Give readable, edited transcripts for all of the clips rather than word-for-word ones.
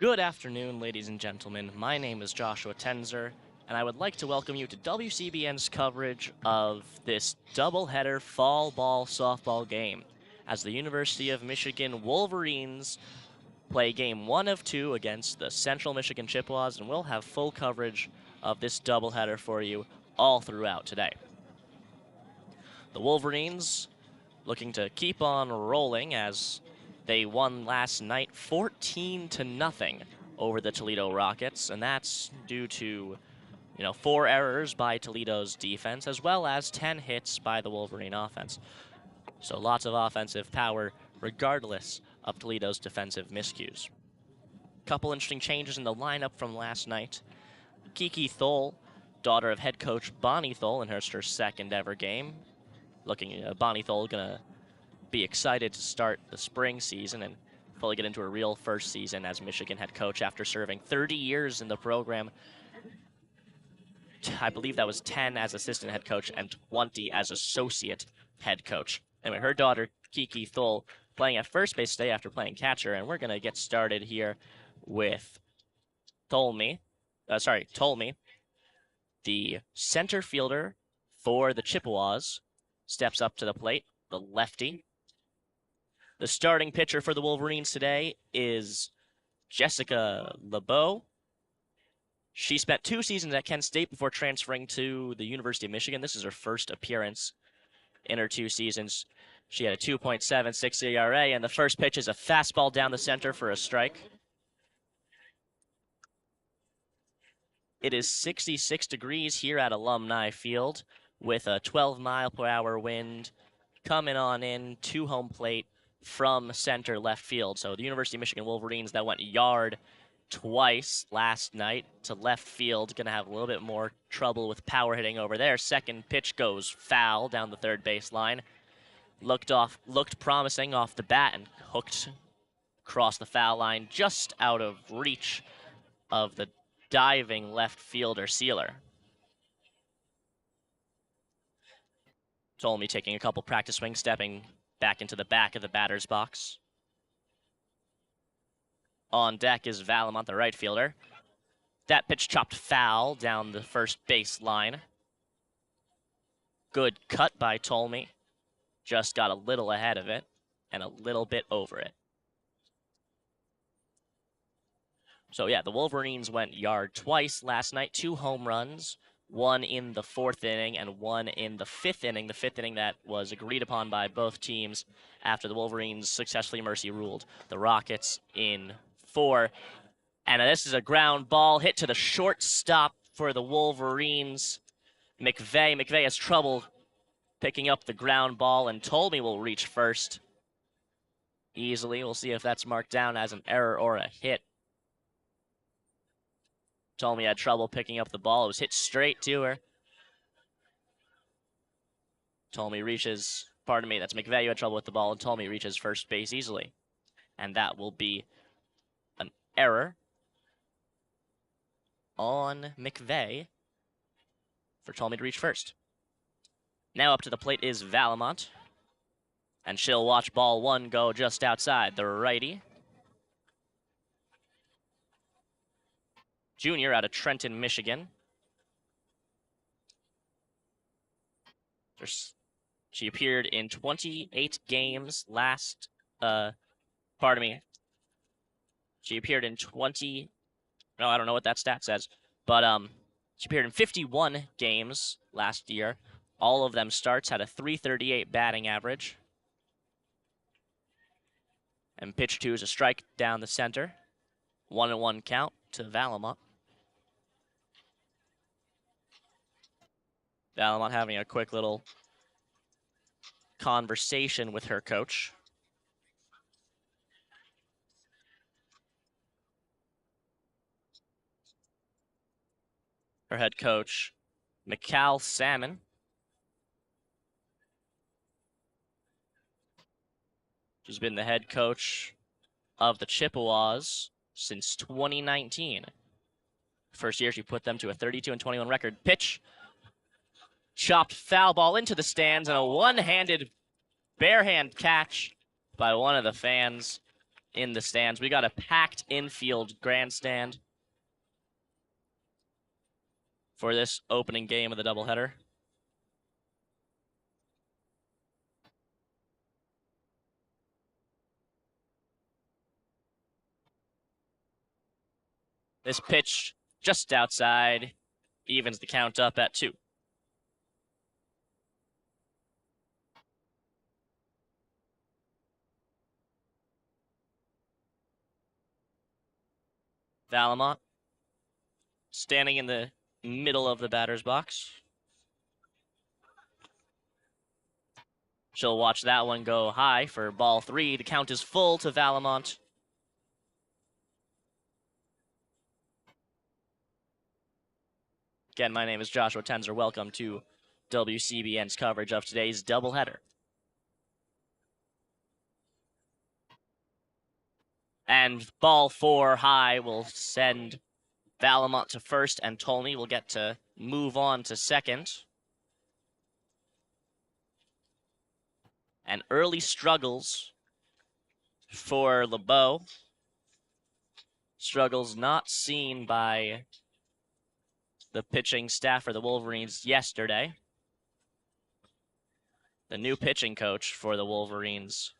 Good afternoon, ladies and gentlemen. My name is Joshua Tenzer, and I would like to welcome you to WCBN's coverage of this doubleheader fall ball softball game as the University of Michigan Wolverines play game 1 of 2 against the Central Michigan Chippewas, and we'll have full coverage of this doubleheader for you all throughout today. The Wolverines looking to keep on rolling as they won last night 14-0 over the Toledo Rockets, and that's due to 4 errors by Toledo's defense as well as 10 hits by the Wolverine offense. So lots of offensive power regardless of Toledo's defensive miscues. Couple interesting changes in the lineup from last night. Kiki Thole, daughter of head coach Bonnie Thole, in her second ever game. Bonnie Thole gonna be excited to start the spring season and fully get into a real first season as Michigan head coach after serving 30 years in the program. I believe that was 10 as assistant head coach and 20 as associate head coach. Anyway, her daughter, Kiki Thole, playing at first base today after playing catcher, and we're going to get started here with Tolme, the center fielder for the Chippewas, steps up to the plate, the lefty. The starting pitcher for the Wolverines today is Jessica LeBeau. She spent 2 seasons at Kent State before transferring to the University of Michigan. This is her first appearance in her 2 seasons. She had a 2.76 ERA, and the first pitch is a fastball down the center for a strike. It is 66 degrees here at Alumni Field with a 12-mile-per-hour wind coming on in to home plate from center left field. So the University of Michigan Wolverines that went yard twice last night to left field going to have a little bit more trouble with power hitting over there. Second pitch goes foul down the third base line. Looked promising off the bat and hooked across the foul line just out of reach of the diving left fielder Sealer. Tolme taking a couple practice swings, stepping back into the back of the batter's box. On deck is Valamont, the right fielder. That pitch chopped foul down the first base line. Good cut by Tolme. Just got a little ahead of it and a little bit over it. So yeah, the Wolverines went yard twice last night, 2 home runs. 1 in the 4th inning and 1 in the 5th inning. The 5th inning that was agreed upon by both teams after the Wolverines successfully mercy ruled the Rockets in 4. And this is a ground ball hit to the shortstop for the Wolverines. McVeigh has trouble picking up the ground ball, and Tolme will reach first easily. We'll see if that's marked down as an error or a hit. Tolme had trouble picking up the ball. It was hit straight to her. Tolme reaches, that's McVeigh who had trouble with the ball, and Tolme reaches first base easily. And that will be an error on McVeigh for Tolme to reach first. Now up to the plate is Valamont. And she'll watch ball 1 go just outside. The righty. Junior out of Trenton, Michigan. She appeared in 28 games last, She appeared in I don't know what that stat says, but she appeared in 51 games last year. All of them starts, had a .338 batting average. And pitch 2 is a strike down the center. 1-1 count to Valamont. Valamont having a quick little conversation with her coach. Her head coach, Mikal Salmon. She's been the head coach of the Chippewas since 2019. First year she put them to a 32-21 record. Pitch. Chopped foul ball into the stands and a one-handed, bare-hand catch by one of the fans. in the stands. We got a packed infield grandstand for this opening game of the doubleheader. This pitch just outside evens the count up at 2. Valamont standing in the middle of the batter's box. She'll watch that one go high for ball 3. The count is full to Valamont. Again, my name is Joshua Tenzer. Welcome to WCBN's coverage of today's doubleheader. And ball 4 high will send Valamont to first, and Tolney will get to move on to second. And early struggles for LeBeau. Struggles not seen by the pitching staff for the Wolverines yesterday. The new pitching coach for the Wolverines.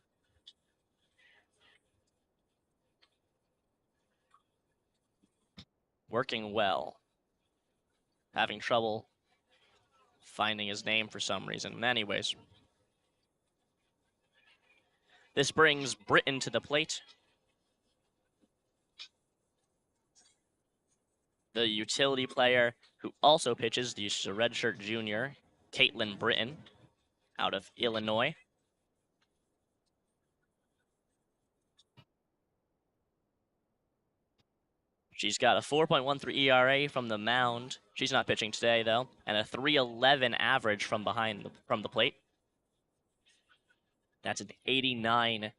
Working well. Having trouble finding his name for some reason. Anyways. This brings Britton to the plate. The utility player who also pitches, the redshirt junior, Caitlin Britton, out of Illinois. She's got a 4.13 ERA from the mound. She's not pitching today, though, and a 3.11 average from the plate. That's an 89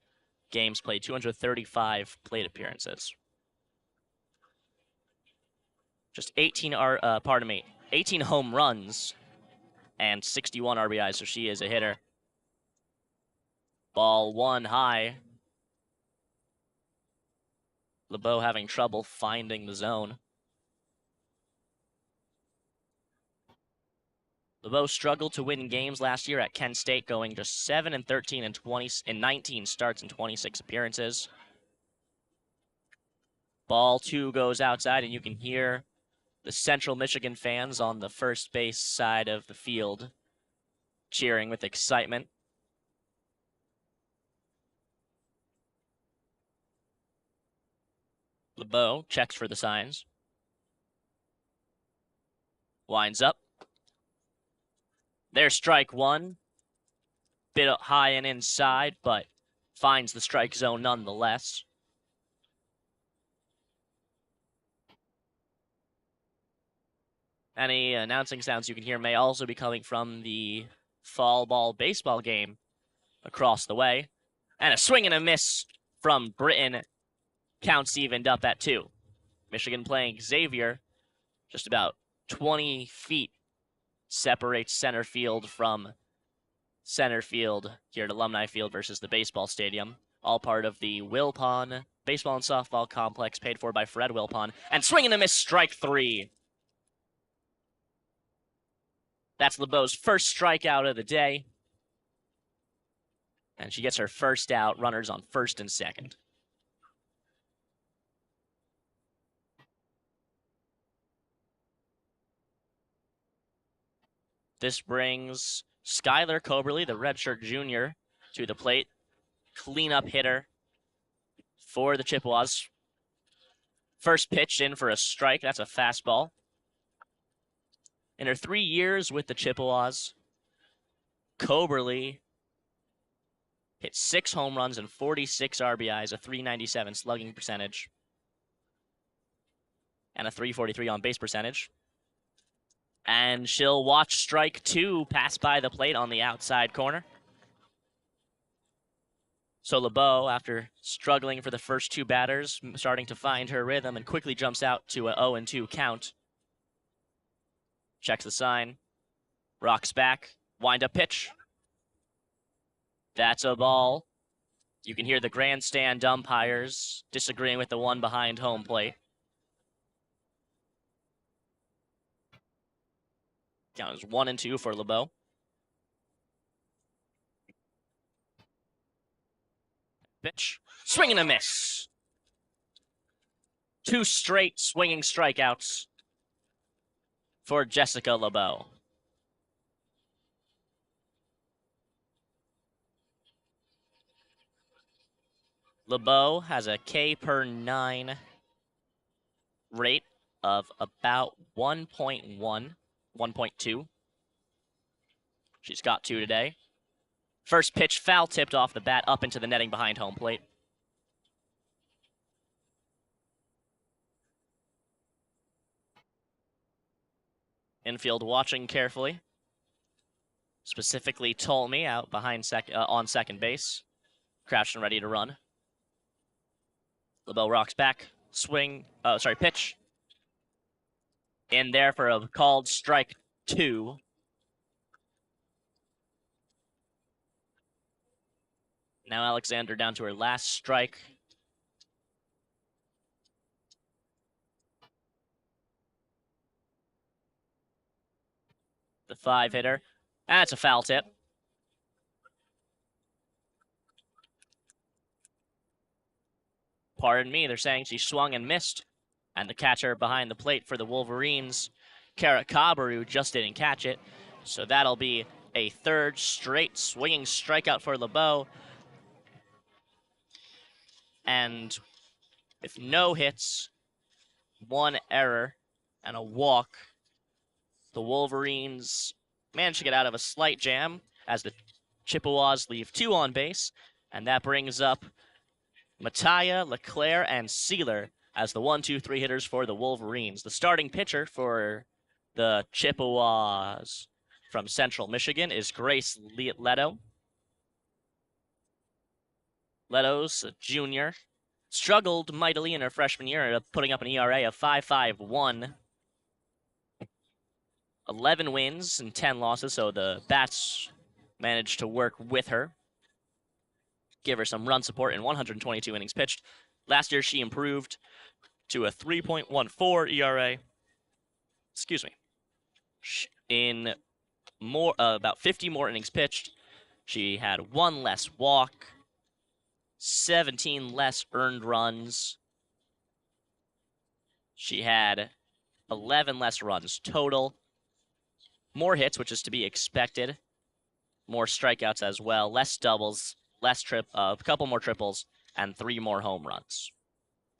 games played, 235 plate appearances. Just 18 home runs and 61 RBIs, so she is a hitter. Ball 1 high. LeBeau having trouble finding the zone. LeBeau struggled to win games last year at Kent State, going just 7-13 in 19 starts and 26 appearances. Ball 2 goes outside, and you can hear the Central Michigan fans on the first base side of the field cheering with excitement. LeBeau checks for the signs. Winds up. There's strike 1. Bit high and inside, but finds the strike zone nonetheless. Any announcing sounds you can hear may also be coming from the fall ball baseball game across the way. And a swing and a miss from Britton. Counts evened up at 2. Michigan playing Xavier. Just about 20 feet separates center field from center field here at Alumni Field versus the baseball stadium. All part of the Wilpon baseball and softball complex paid for by Fred Wilpon. And swing and a miss, strike 3. That's LeBeau's first strikeout of the day. And she gets her first out, runners on first and second. This brings Skylar Coberly, the redshirt junior, to the plate. Cleanup hitter for the Chippewas. First pitch in for a strike. That's a fastball. In her 3 years with the Chippewas, Coberly hit 6 home runs and 46 RBIs, a .397 slugging percentage, and a .343 on base percentage. And she'll watch strike 2 pass by the plate on the outside corner. So LeBeau, after struggling for the first 2 batters, starting to find her rhythm and quickly jumps out to a 0-2 count. Checks the sign, rocks back, wind-up pitch. That's a ball. You can hear the grandstand umpires disagreeing with the one behind home plate. Count is 1-2 for LeBeau. Pitch. Swing and a miss. 2 straight swinging strikeouts for Jessica LeBeau. LeBeau has a K per 9 rate of about 1.1, 1.2. She's got 2 today. First pitch foul tipped off the bat up into the netting behind home plate. Infield watching carefully. Specifically Tolme out behind on second base. Crouched and ready to run. LeBeau rocks back. Swing. Pitch. In there for a called strike 2. Now Alexander down to her last strike. The 5-hitter. That's a foul tip. Pardon me, they're saying she swung and missed. And the catcher behind the plate for the Wolverines, Kara Kabaru, just didn't catch it. So that'll be a 3rd straight swinging strikeout for LeBeau. And with no hits, 1 error, and a walk, the Wolverines managed to get out of a slight jam as the Chippewas leave 2 on base. And that brings up Mattia, Leclerc, and Sealer as the 1-2-3 hitters for the Wolverines. The starting pitcher for the Chippewas from Central Michigan is Grace Leto. Leto's a junior. Struggled mightily in her freshman year, putting up an ERA of 5.51. 11 wins and 10 losses, so the Bats managed to work with her. Give her some run support in 122 innings pitched. Last year, she improved to a 3.14 ERA. Excuse me. In about 50 more innings pitched, she had 1 less walk, 17 less earned runs. She had 11 less runs total. More hits, which is to be expected. More strikeouts as well. Less doubles, a couple more triples, and 3 more home runs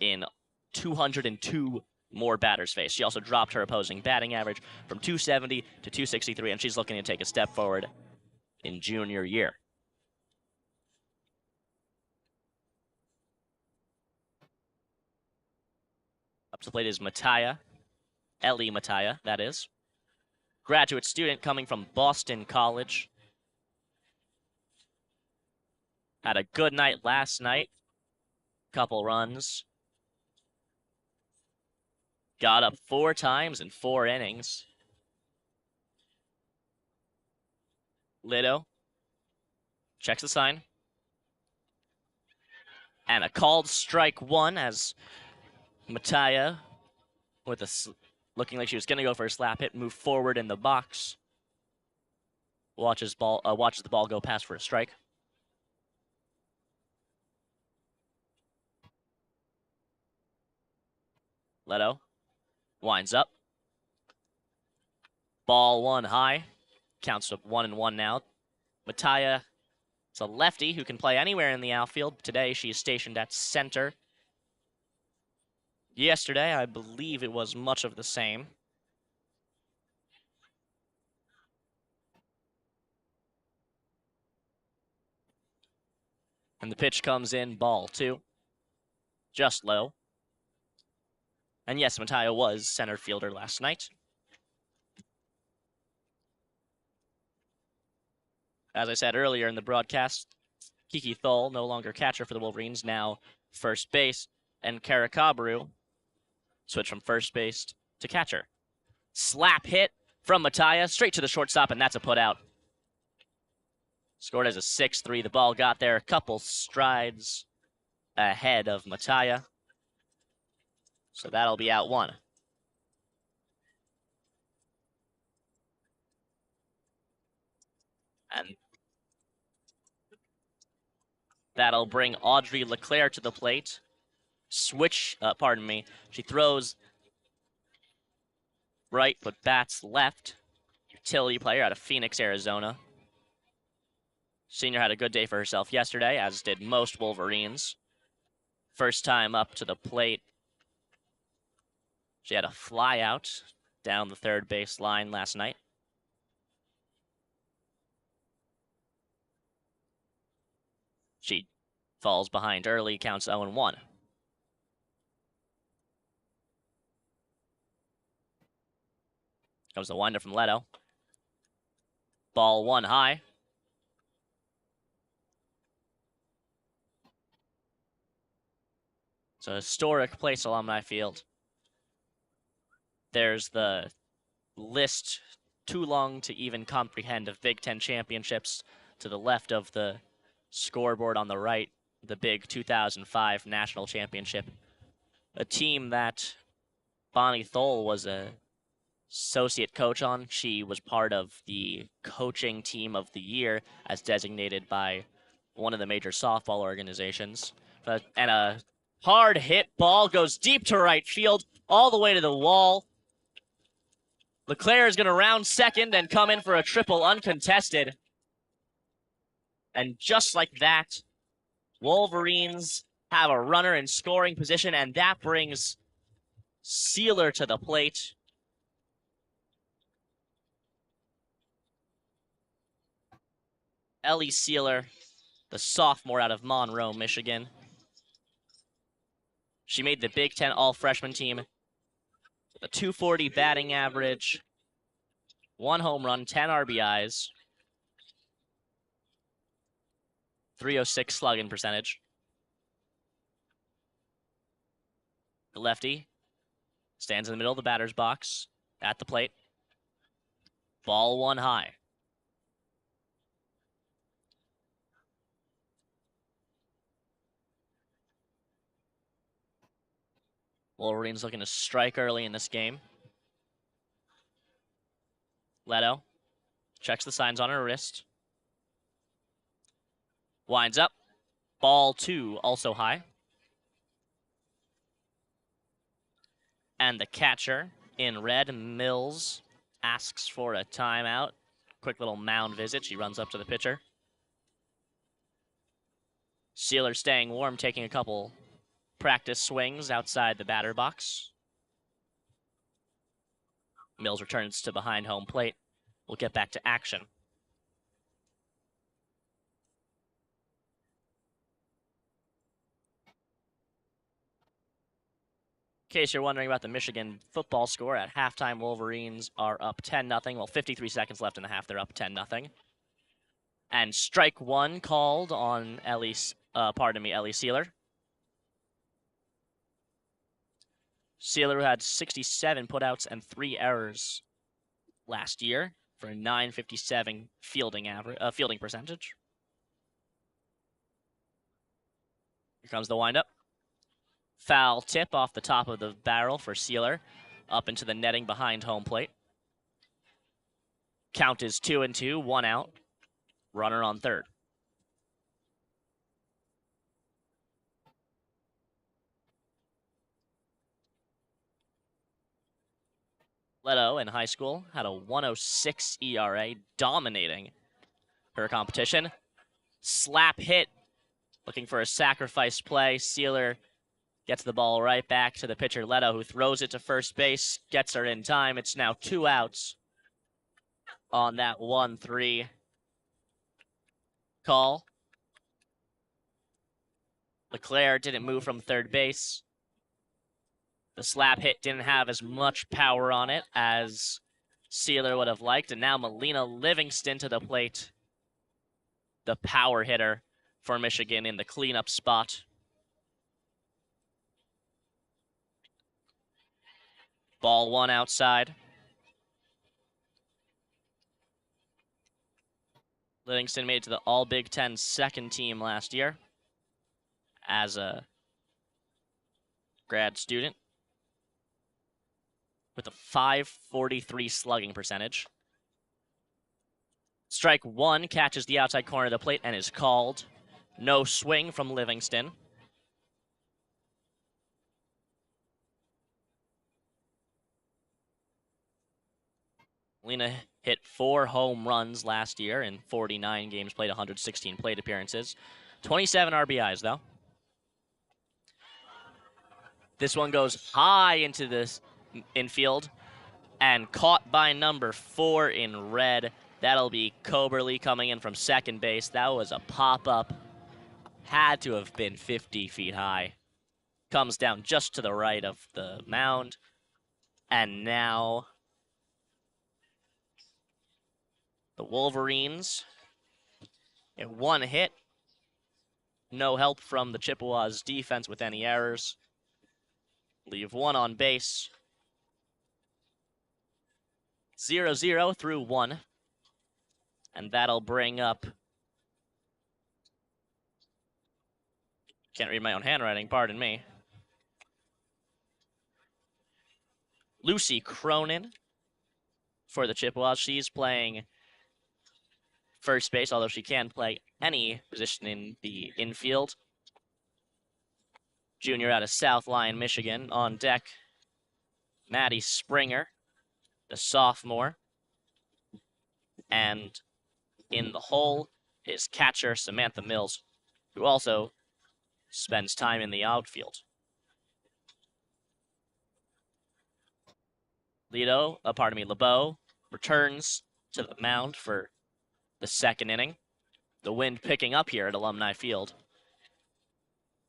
in 202 more batters faced. She also dropped her opposing batting average from 270 to 263, and she's looking to take a step forward in junior year. Up to the plate is Mattia, Ellie Mattia, that is. Graduate student coming from Boston College. Had a good night last night. Couple runs. Got up 4 times in 4 innings. Leto checks the sign. And a called strike 1 as Mattia, looking like she was going to go for a slap hit, moved forward in the box. Watches the ball go past for a strike. Leto winds up. Ball 1 high. Counts to 1-1 now. Mattia is a lefty who can play anywhere in the outfield. Today she is stationed at center. Yesterday, I believe it was much of the same. And the pitch comes in, ball 2. Just low. And yes, Mattia was center fielder last night. As I said earlier in the broadcast, Kiki Thole, no longer catcher for the Wolverines, now first base, and Kara Kabaru switch from first base to catcher. Slap hit from Mattia, straight to the shortstop, and that's a putout. Scored as a 6-3. The ball got there a couple strides ahead of Mataya. So that'll be out one. And that'll bring Audrey LeClaire to the plate. She throws right but bats left. Utility player out of Phoenix, Arizona. Senior had a good day for herself yesterday, as did most Wolverines. First time up to the plate. She had a fly out down the third base line last night. She falls behind early, counts 0-1. Comes the winder from Leto. Ball one high. It's a historic Place Alumni Field. There's the list, too long to even comprehend, of Big Ten championships to the left of the scoreboard on the right, the big 2005 national championship. A team that Bonnie Thole was a associate coach on. She was part of the coaching team of the year as designated by one of the major softball organizations. And a hard hit ball goes deep to right field, all the way to the wall. LeClaire is going to round second and come in for a triple uncontested. And just like that, Wolverines have a runner in scoring position, and that brings Sealer to the plate. Ellie Sealer, the sophomore out of Monroe, Michigan. She made the Big Ten all-freshman team with a .240 batting average, 1 home run, 10 RBIs, .306 slugging percentage. The lefty stands in the middle of the batter's box at the plate. Ball one high. Wolverines looking to strike early in this game. Leto checks the signs on her wrist. Winds up. Ball two, also high. And the catcher in red, Mills, asks for a timeout. Quick little mound visit. She runs up to the pitcher. Sealer staying warm, taking a couple practice swings outside the batter box. Mills returns to behind home plate. We'll get back to action. In case you're wondering about the Michigan football score, at halftime, Wolverines are up 10-0. Well, 53 seconds left in the half. They're up 10-0. And strike one called on Ellie Sealer. Sealer, who had 67 putouts and 3 errors last year for a .957 fielding percentage. Here comes the windup. Foul tip off the top of the barrel for Sealer, up into the netting behind home plate. Count is 2-2, 1 out. Runner on third. Leto in high school had a 1.06 ERA, dominating her competition. Slap hit, looking for a sacrifice play. Sealer gets the ball right back to the pitcher, Leto, who throws it to first base, gets her in time. It's now 2 outs on that 1-3 call. LeClaire didn't move from third base. The slap hit didn't have as much power on it as Sealer would have liked. And now Melina Livingston to the plate, the power hitter for Michigan in the cleanup spot. Ball one outside. Livingston made it to the All Big Ten second team last year as a grad student with a .543 slugging percentage. Strike one catches the outside corner of the plate and is called. No swing from Livingston. Lena hit 4 home runs last year in 49 games played, 116 plate appearances. 27 RBIs, though. This one goes high into this infield and caught by number 4 in red. That'll be Coberly coming in from second base. That was a pop-up. Had to have been 50 feet high. Comes down just to the right of the mound. And now the Wolverines get one hit. No help from the Chippewas defense with any errors. Leave one on base. 0-0 through 1. And that'll bring up... Can't read my own handwriting, pardon me. Lucy Cronin for the Chippewas. She's playing first base, although she can play any position in the infield. Junior out of South Lyon, Michigan. On deck, Maddie Springer, the sophomore. And in the hole is catcher Samantha Mills, who also spends time in the outfield. LeBeau returns to the mound for the second inning. The wind picking up here at Alumni Field,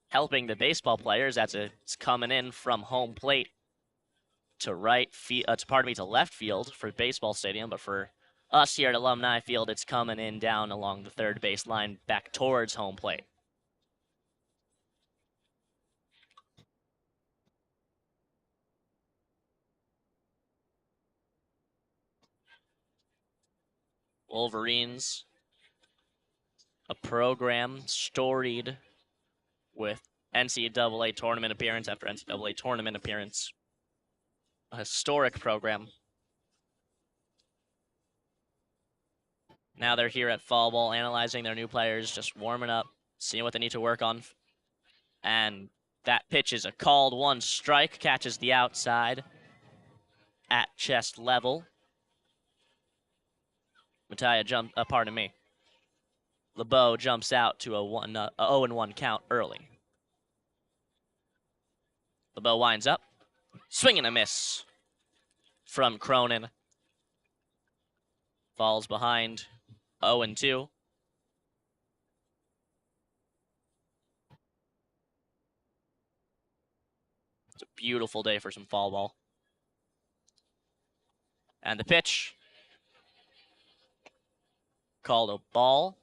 helping the baseball players as it's coming in from home plate to to left field for baseball stadium, but for us here at Alumni Field, it's coming in down along the third base line back towards home plate. Wolverines, a program storied with NCAA tournament appearance after NCAA tournament appearance. A historic program. Now they're here at fall ball analyzing their new players, just warming up, seeing what they need to work on. And that pitch is a called 1 strike, catches the outside at chest level. LeBeau jumps out to a 0-1 count early. LeBeau winds up. Swing and a miss from Cronin. Falls behind 0-2. It's a beautiful day for some fall ball. And the pitch, called a ball.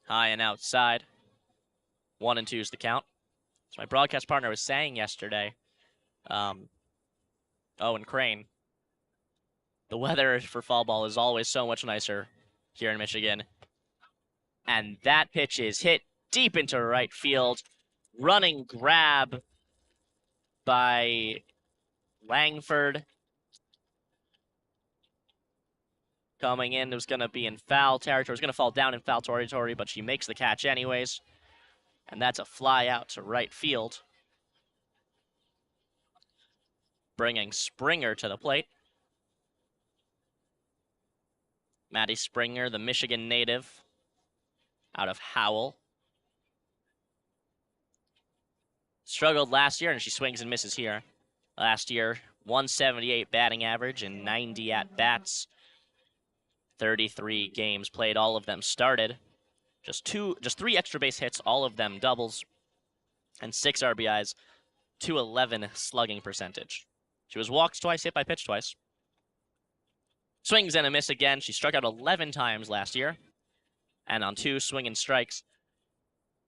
High and outside. 1-2 is the count. As my broadcast partner was saying yesterday, Owen Crane, the weather for fall ball is always so much nicer here in Michigan. And that pitch is hit deep into right field. Running grab by Langford. Coming in, it was going to be in foul territory. It was going to fall down in foul territory, but she makes the catch anyways. And that's a fly out to right field, bringing Springer to the plate. Maddie Springer, the Michigan native, out of Howell. Struggled last year, and she swings and misses here. Last year, 178 batting average and 90 at-bats. 33 games played, all of them started. Just 3 extra base hits, all of them doubles, and 6 RBIs, 211 slugging percentage. She was walked twice, hit by pitch twice. Swings and a miss again. She struck out 11 times last year, and on 2 swing and strikes,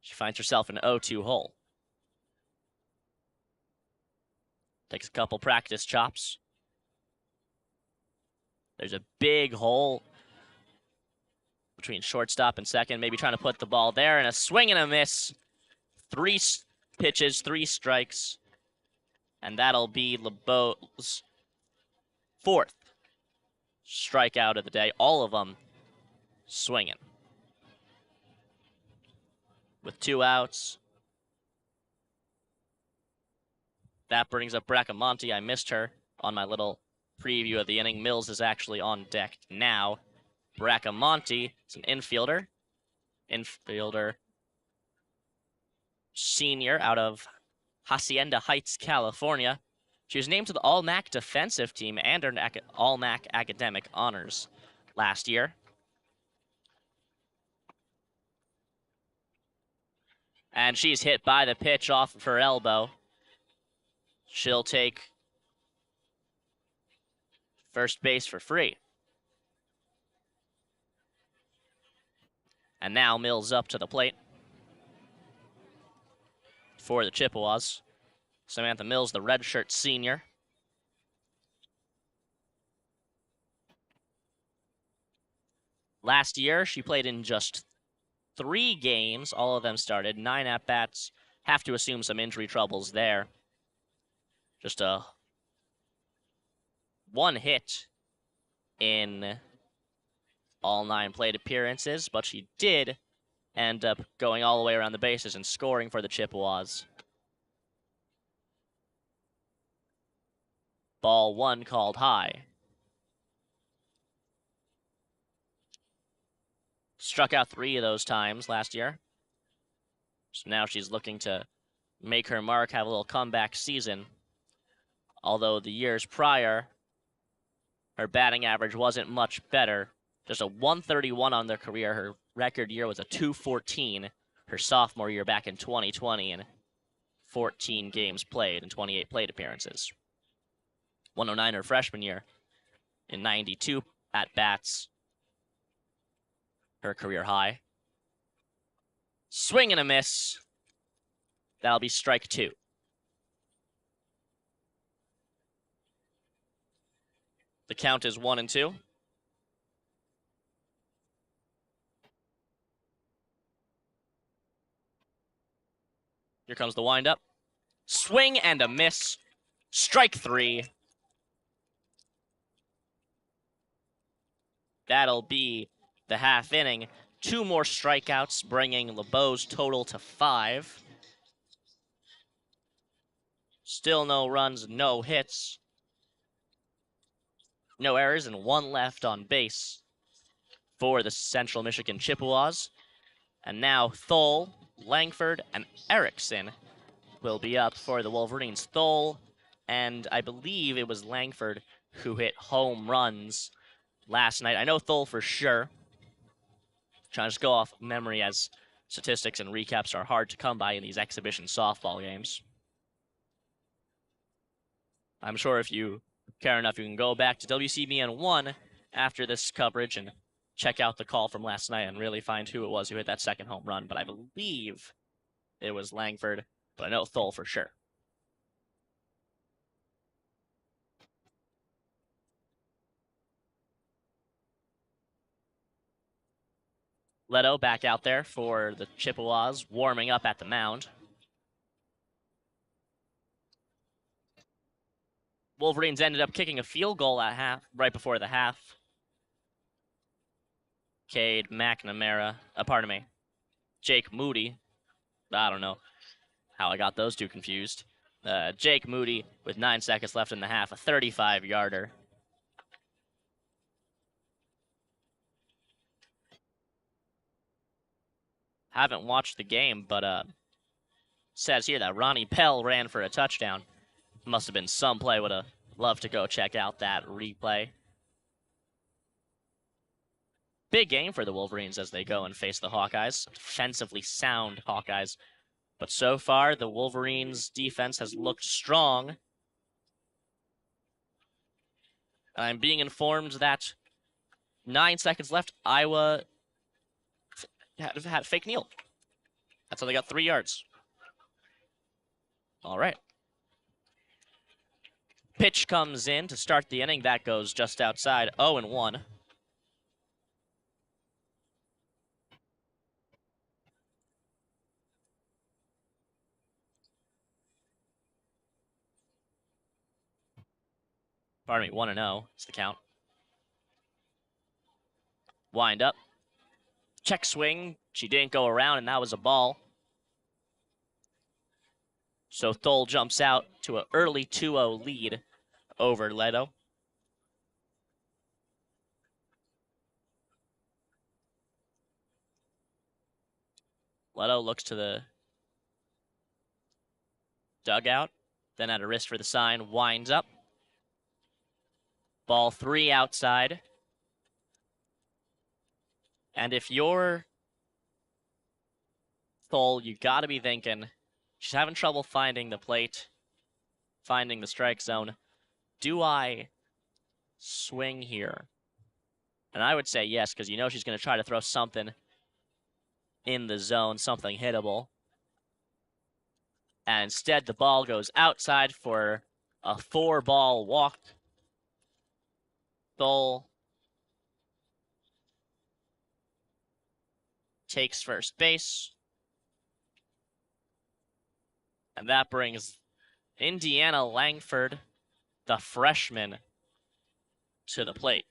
she finds herself an 0-2 hole. Takes a couple practice chops. There's a big hole between shortstop and second, maybe trying to put the ball there, and a swing and a miss. 3 pitches, 3 strikes, and that'll be LeBeau's 4th strikeout of the day, all of them swinging. With 2 outs, that brings up Bracamonte. I missed her on my little preview of the inning. Mills is actually on deck now. Bracamonte is an infielder. Senior out of Hacienda Heights, California. She was named to the All-MAC defensive team and earned All-MAC academic honors last year. And she's hit by the pitch off of her elbow. She'll take first base for free. And now Mills up to the plate for the Chippewas. Samantha Mills, the redshirt senior. Last year, she played in just 3 games. All of them started. 9 at-bats. Have to assume some injury troubles there. Just a 1 hit in all 9 plate appearances, but she did end up going all the way around the bases and scoring for the Chippewas. Ball 1 called high. Struck out 3 of those times last year. So now she's looking to make her mark, have a little comeback season. Although the years prior, her batting average wasn't much better. Just a 131 on their career. Her record year was a 214 her sophomore year back in 2020 and 14 games played and 28 plate appearances. 109 her freshman year in 92 at-bats. Her career high. Swing and a miss. That'll be strike 2. The count is 1-2. Here comes the windup. Swing and a miss. Strike 3. That'll be the half inning. 2 more strikeouts, bringing LeBeau's total to 5. Still no runs, no hits. No errors, and 1 left on base for the Central Michigan Chippewas. And now Thole, Langford, and Erickson will be up for the Wolverines. Thole, and I believe it was Langford who hit home runs last night. I know Thole for sure. Trying to just go off memory, as statistics and recaps are hard to come by in these exhibition softball games. I'm sure if you care enough, you can go back to WCBN 1 after this coverage and check out the call from last night and really find who it was who hit that second home run. But I believe it was Langford, but I know Thole for sure. Leto back out there for the Chippewas, warming up at the mound. Wolverines ended up kicking a field goal at half, right before the half. Cade McNamara, Jake Moody. I don't know how I got those 2 confused. Jake Moody with 9 seconds left in the half, a 35-yarder. Haven't watched the game, but says here that Ronnie Pell ran for a touchdown. Must have been some play. Would have loved to go check out that replay. Big game for the Wolverines as they go and face the Hawkeyes. Defensively sound Hawkeyes. But so far, the Wolverines' defense has looked strong. And I'm being informed that 9 seconds left, Iowa had fake kneel. That's how they got 3 yards. All right. Pitch comes in to start the inning. That goes just outside, 0-1. Pardon me, 1-0 is the count. Wind up. Check swing. She didn't go around, and that was a ball. So Thole jumps out to an early 2-0 lead over Leto. Leto looks to the dugout, then at a wrist for the sign, winds up. Ball 3 outside. And if you're Thole, you got to be thinking, she's having trouble finding the plate, finding the strike zone. Do I swing here? And I would say yes, because you know she's going to try to throw something in the zone, something hittable. And instead, the ball goes outside for a 4-ball walk. Thole takes first base. And that brings Indiana Langford, the freshman, to the plate.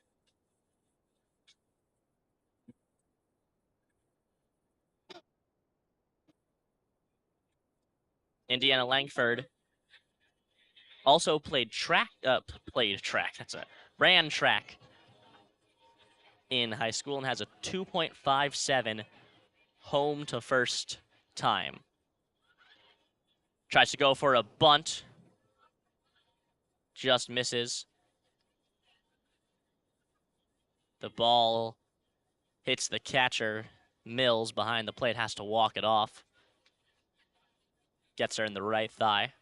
Indiana Langford also ran track in high school and has a 2.57 home to first time. Tries to go for a bunt. Just misses. The ball hits the catcher. Mills behind the plate has to walk it off. Gets her in the right thigh.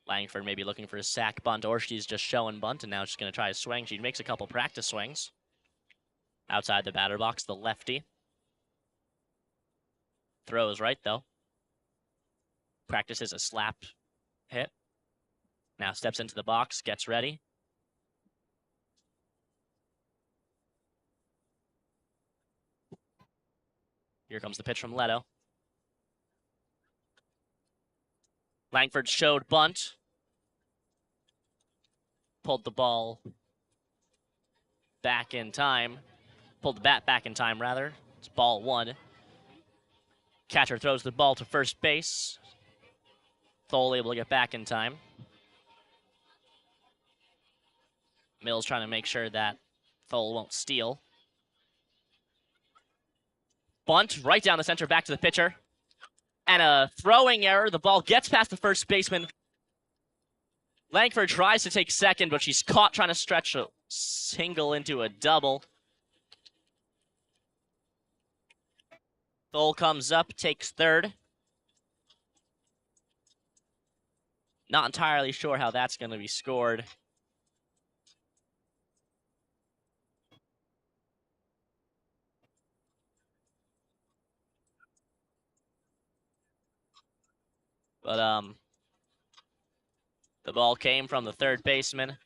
Langford may be looking for a sack bunt, or she's just showing bunt, and now she's going to try a swing. She makes a couple practice swings. Outside the batter box, the lefty. Throws right, though. Practices a slap hit. Now steps into the box, gets ready. Here comes the pitch from Leto. Langford showed bunt. Pulled the ball back in time. Pulled the bat back in time, rather. It's ball 1. Catcher throws the ball to first base. Thole able to get back in time. Mills trying to make sure that Thole won't steal. Bunt right down the center, back to the pitcher. And a throwing error. The ball gets past the first baseman. Langford tries to take second, but she's caught trying to stretch a single into a double. Thole comes up, takes third. Not entirely sure how that's going to be scored. But, the ball came from the third baseman.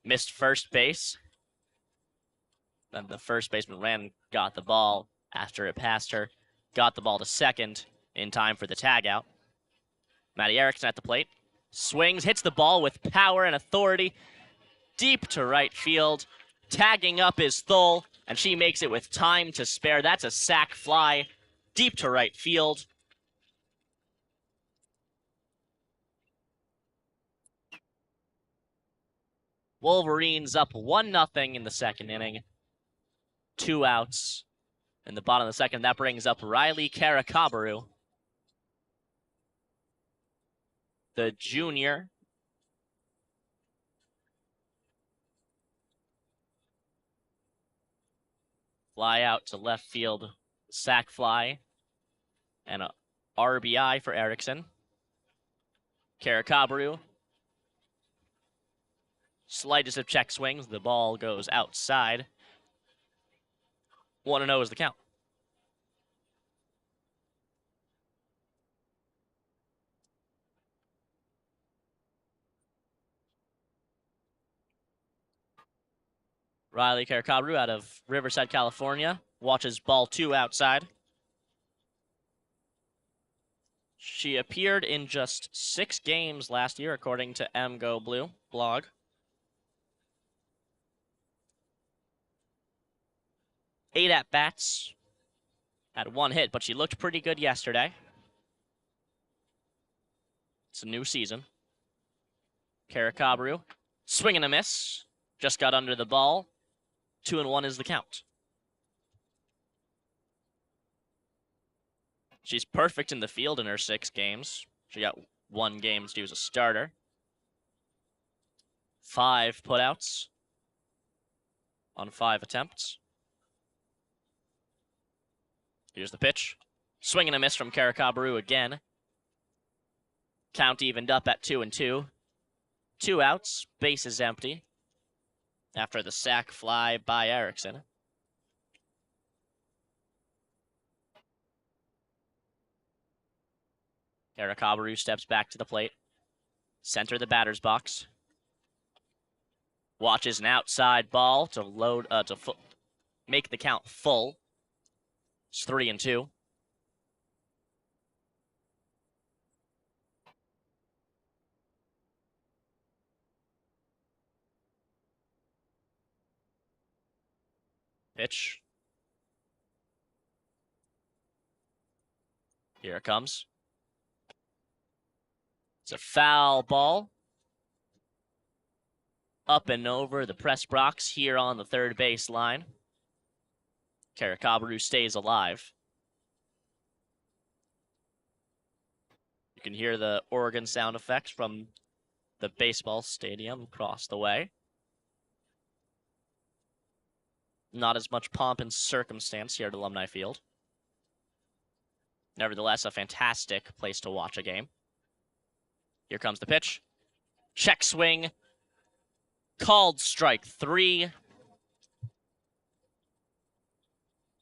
Missed first base. Then the first baseman ran and got the ball after it passed her. Got the ball to second in time for the tag out. Maddie Erickson at the plate. Swings, hits the ball with power and authority. Deep to right field. Tagging up is Thole, and she makes it with time to spare. That's a sac fly. Deep to right field. Wolverines up 1-0 in the second inning. 2 outs in the bottom of the second. That brings up Riley Karakabaru, the junior. Fly out to left field, sac fly, and a RBI for Erickson. Karakabaru, slightest of check swings, the ball goes outside. 1-0 is the count. Riley Karakabaru out of Riverside, California, watches ball 2 outside. She appeared in just 6 games last year, according to MGO Blue blog. Eight at-bats. Had 1 hit, but she looked pretty good yesterday. It's a new season. Caracabru, swing and a miss. Just got under the ball. 2-1 is the count. She's perfect in the field in her 6 games. She got 1 game to do as a starter. 5 putouts on 5 attempts. Here's the pitch. Swing and a miss from Caracabru again. Count evened up at 2-2. 2 outs, bases empty after the sac fly by Erickson. Caracabru steps back to the plate. Center the batter's box. Watches an outside ball to load make the count full. It's 3-2. Pitch. Here it comes. It's a foul ball. Up and over the press box here on the third base line. Caracabru stays alive. You can hear the organ sound effects from the baseball stadium across the way. Not as much pomp and circumstance here at Alumni Field. Nevertheless, a fantastic place to watch a game. Here comes the pitch. Check swing. Called strike 3.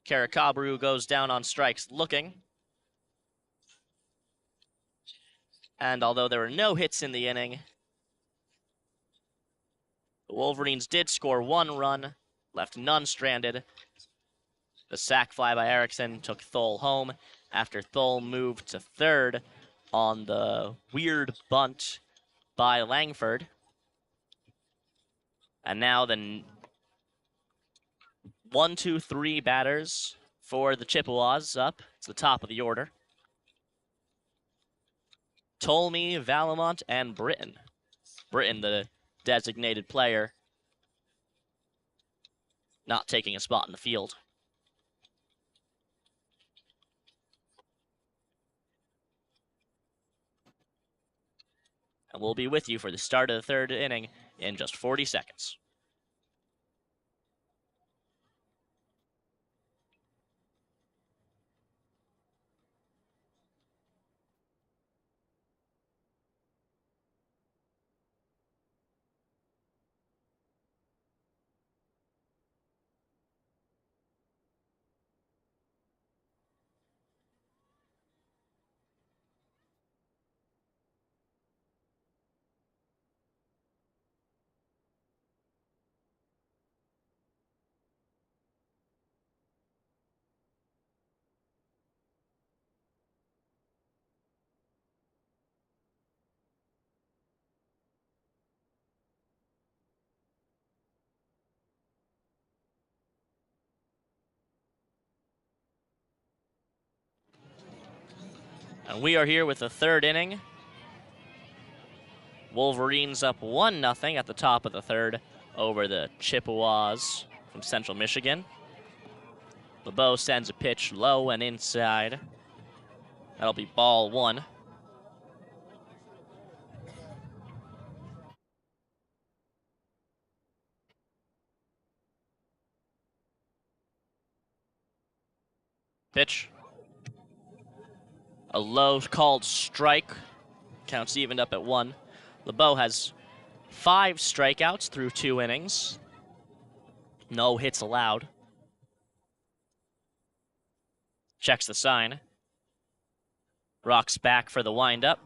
Caracabru goes down on strikes looking. And although there were no hits in the inning, the Wolverines did score 1 run, left none stranded. The sac fly by Erickson took Thole home after Thole moved to third on the weird bunt by Langford. And now the 1, 2, 3 batters for the Chippewas up. It's the top of the order. Tolme, Valamont, and Britton. Britton, the designated player, not taking a spot in the field. And we'll be with you for the start of the third inning in just 40 seconds. And we are here with the third inning. Wolverines up 1-0 at the top of the third over the Chippewas from Central Michigan. LeBeau sends a pitch low and inside. That'll be ball 1. Pitch. A low called strike. Counts evened up at 1. LeBeau has 5 strikeouts through 2 innings. No hits allowed. Checks the sign. Rocks back for the windup.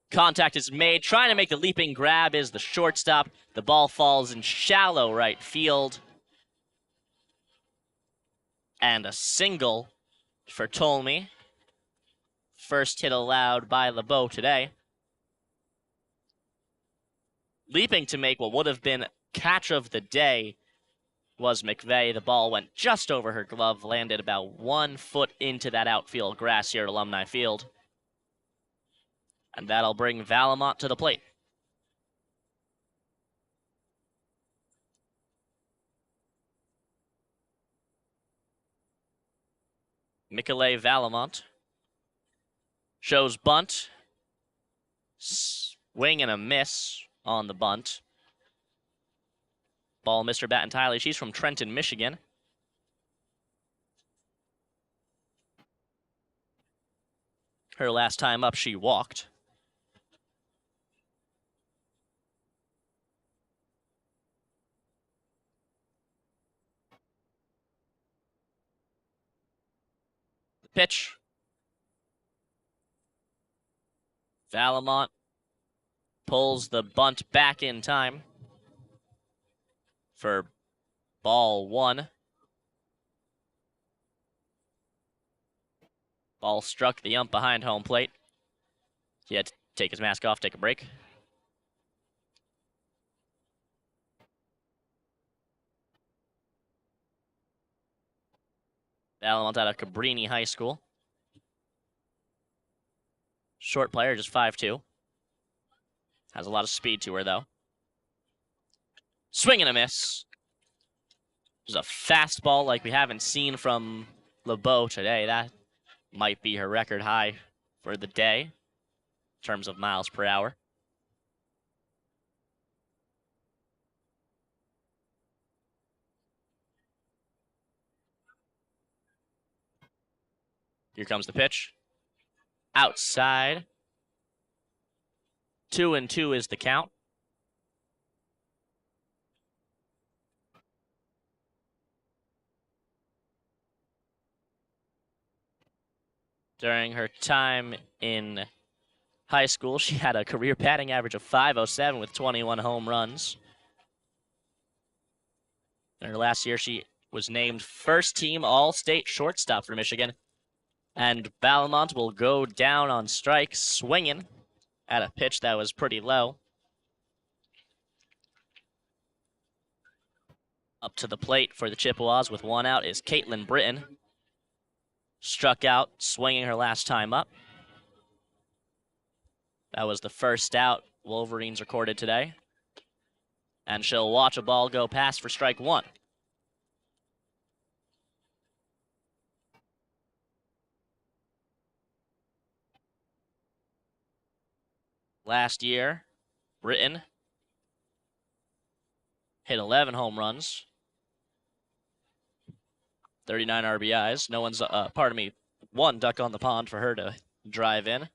Contact is made. Trying to make the leaping grab is the shortstop. The ball falls in shallow right field. And a single for Tolme. First hit allowed by LeBeau today. Leaping to make what would have been catch of the day was McVeigh. The ball went just over her glove, landed about 1 foot into that outfield grass here at Alumni Field. And that'll bring Valamont to the plate. Michele Valamont shows bunt. Swing and a miss on the bunt. Ball missed her bat entirely. She's from Trenton, Michigan. Her last time up, she walked. The pitch. Valamont pulls the bunt back in time for ball 1. Ball struck the ump behind home plate. He had to take his mask off, take a break. Valamont out of Cabrini High School. Short player, just 5'2". Has a lot of speed to her, though. Swing and a miss. There's a fastball like we haven't seen from LeBeau today. That might be her record high for the day in terms of miles per hour. Here comes the pitch. Outside. 2-2 is the count. During her time in high school, she had a career batting average of .507 with 21 home runs. In her last year, she was named first team All-State shortstop for Michigan. And Valamont will go down on strike, swinging at a pitch that was pretty low. Up to the plate for the Chippewas with 1 out is Caitlin Britton. Struck out, swinging her last time up. That was the first out Wolverines recorded today. And she'll watch a ball go past for strike 1. Last year, Britton hit 11 home runs, 39 RBIs. No one's, one duck on the pond for her to drive in.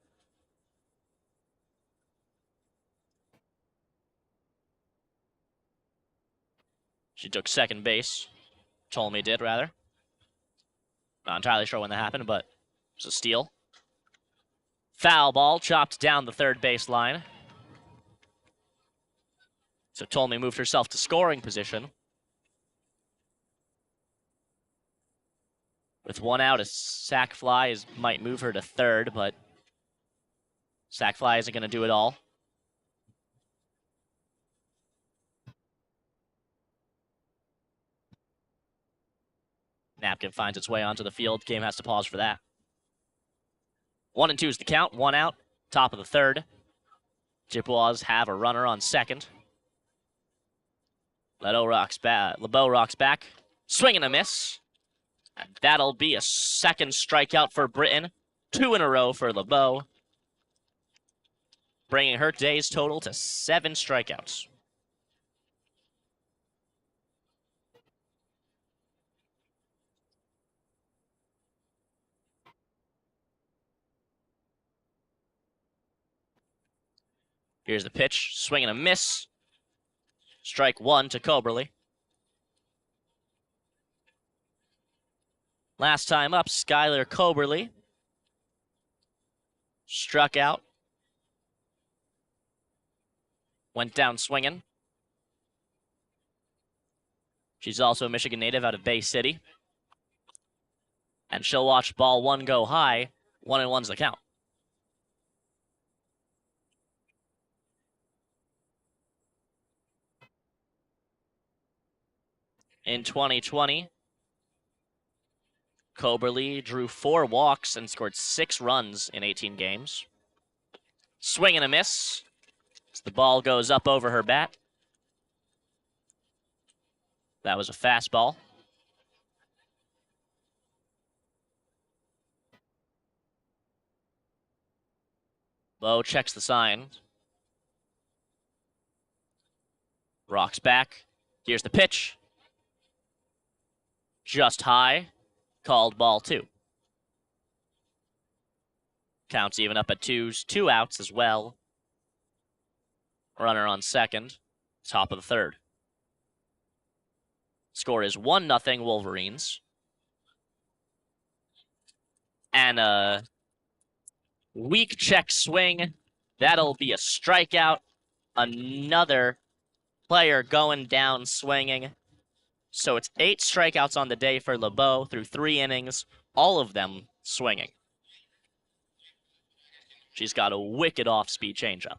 She took second base. Tolmie did, rather. Not entirely sure when that happened, but it was a steal. Foul ball chopped down the third base line. So Tolmie moved herself to scoring position. With 1 out, a sac fly might move her to third, but sac fly isn't going to do it all. Napkin finds its way onto the field. Game has to pause for that. 1-2 is the count. 1 out. Top of the third. Chippewas have a runner on second. LeBeau rocks back. Swing and a miss. And that'll be a second strikeout for Britton. 2 in a row for LeBeau. Bringing her day's total to 7 strikeouts. Here's the pitch. Swing and a miss. Strike 1 to Coberly. Last time up, Skylar Coberly struck out. Went down swinging. She's also a Michigan native out of Bay City. And she'll watch ball 1 go high. 1-1's the count. In 2020, Coberly drew 4 walks and scored 6 runs in 18 games. Swing and a miss. The ball goes up over her bat. That was a fastball. Lowe checks the sign. Rocks back. Here's the pitch. Just high. Called ball 2. Counts even up at 2s. 2 outs as well. Runner on second. Top of the 3rd. Score is 1-0 Wolverines. And a weak check swing. That'll be a strikeout. Another player going down swinging. So it's 8 strikeouts on the day for LeBeau through 3 innings, all of them swinging. She's got a wicked off-speed changeup.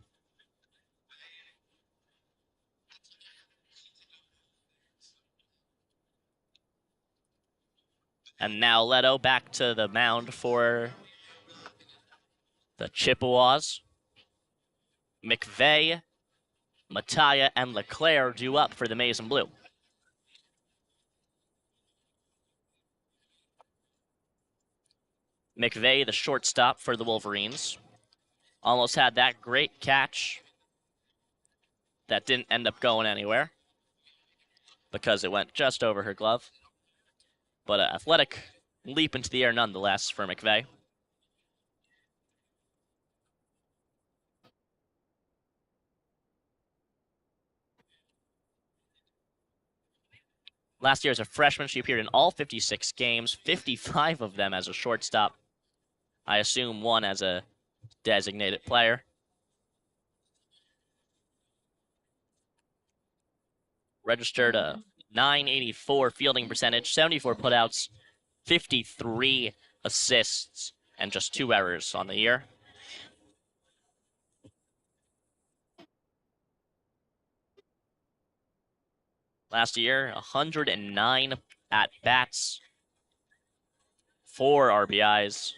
And now Leto back to the mound for the Chippewas. McVeigh, Mattia, and LeClaire due up for the Maize and Blue. McVeigh, the shortstop for the Wolverines. Almost had that great catch that didn't end up going anywhere because it went just over her glove. But an athletic leap into the air nonetheless for McVeigh. Last year as a freshman, she appeared in all 56 games, 55 of them as a shortstop. I assume 1 as a designated player. Registered a .984 fielding percentage, 74 putouts, 53 assists, and just 2 errors on the year. Last year, 109 at-bats, 4 RBIs.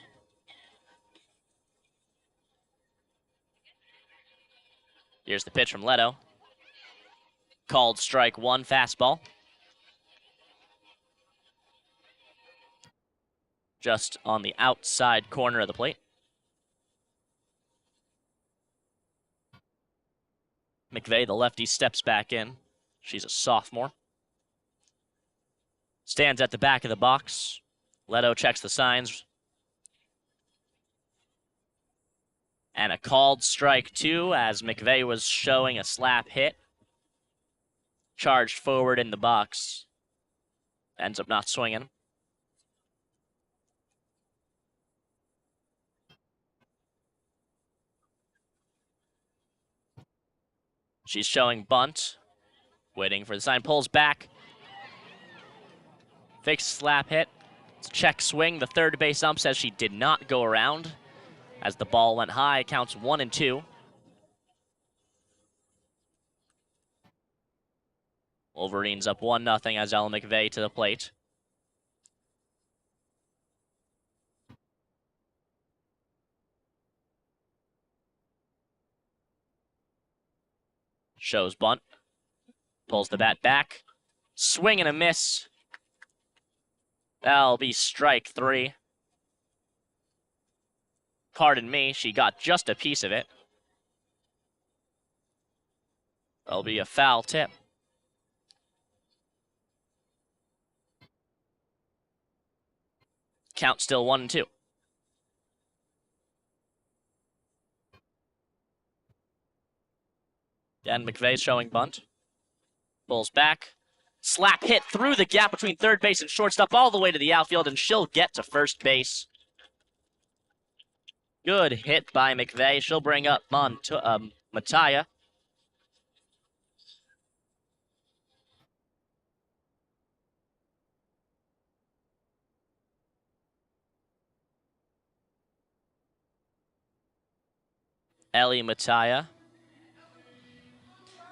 Here's the pitch from Leto. Called strike 1 fastball. Just on the outside corner of the plate. McVeigh, the lefty, steps back in. She's a sophomore. Stands at the back of the box. Leto checks the signs. And a called strike 2 as McVeigh was showing a slap hit. Charged forward in the box. Ends up not swinging. She's showing bunt. Waiting for the sign. Pulls back. Fakes slap hit. It's a check swing. The third base ump says she did not go around. As the ball went high, counts 1-2. Wolverines up 1-0 as Ella McVeigh to the plate. Shows bunt. Pulls the bat back. Swing and a miss. That'll be strike 3. Pardon me, she got just a piece of it. That'll be a foul tip. Count still 1-2. And McVeigh showing bunt. Pulls back. Slap hit through the gap between third base and shortstop all the way to the outfield, and she'll get to first base. Good hit by McVeigh. She'll bring up Mattia. Ellie Mattia.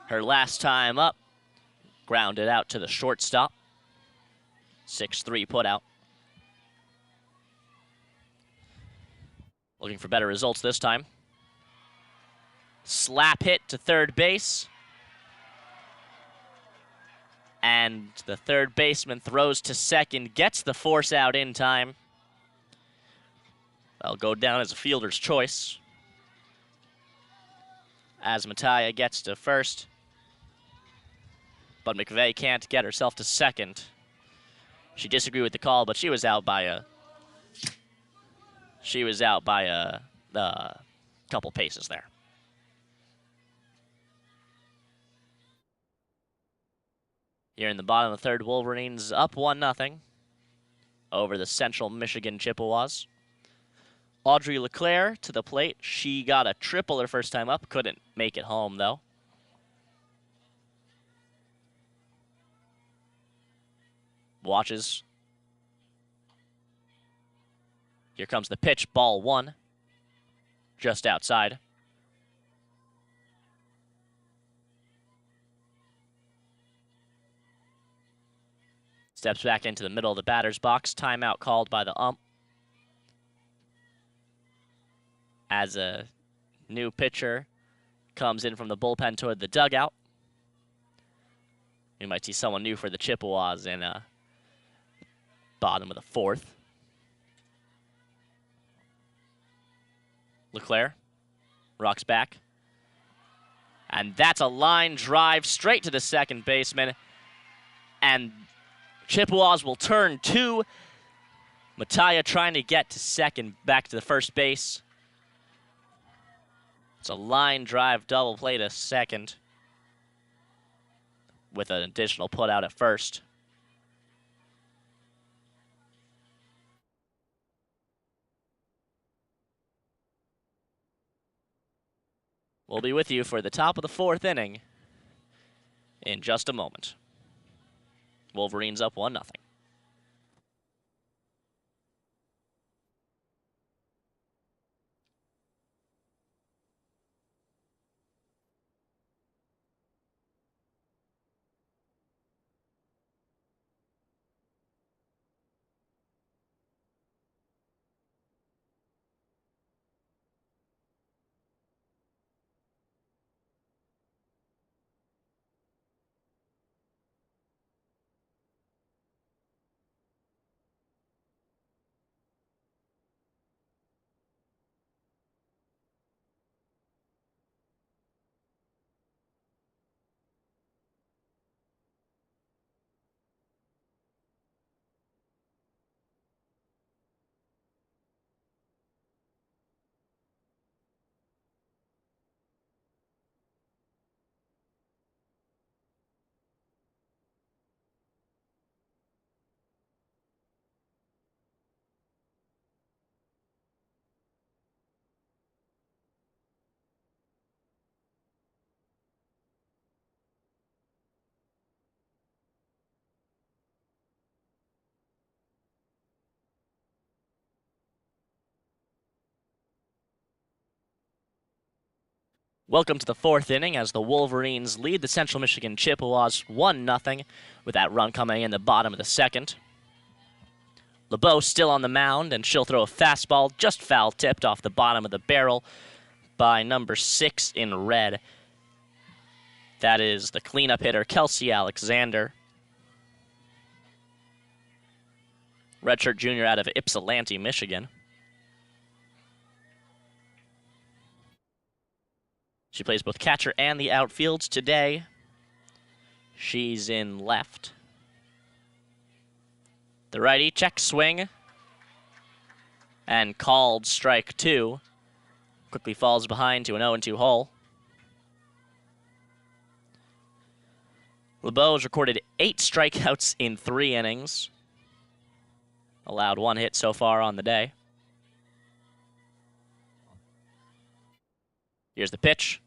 Her last time up, grounded out to the shortstop. 6-3 put out. Looking for better results this time. Slap hit to third base. And the third baseman throws to second, gets the force out in time. That'll go down as a fielder's choice. As Mattia gets to first. But McVeigh can't get herself to second. She disagreed with the call, but she was out by a couple paces there. Here in the bottom of the third, Wolverines up 1-0 over the Central Michigan Chippewas. Audrey LeClaire to the plate. She got a triple her first time up. Couldn't make it home, though. Watches. Here comes the pitch. Ball 1. Just outside. Steps back into the middle of the batter's box. Timeout called by the ump. As a new pitcher comes in from the bullpen toward the dugout. We might see someone new for the Chippewas in bottom of the fourth. LeClaire rocks back. And that's a line drive straight to the second baseman. And Chippewas will turn 2. Mattia trying to get to second, back to the first base. It's a line drive double play to second with an additional put out at first. We'll be with you for the top of the fourth inning in just a moment. Wolverines up 1-0. Welcome to the fourth inning as the Wolverines lead the Central Michigan Chippewas 1-0 with that run coming in the bottom of the second. LeBeau still on the mound, and she'll throw a fastball just foul tipped off the bottom of the barrel by number 6 in red. That is the cleanup hitter, Kelsey Alexander. Redshirt junior out of Ypsilanti, Michigan. She plays both catcher and the outfield today. She's in left. The righty check swing. And called strike 2. Quickly falls behind to an 0-2 hole. LeBeau has recorded 8 strikeouts in 3 innings. Allowed 1 hit so far on the day. Here's the pitch.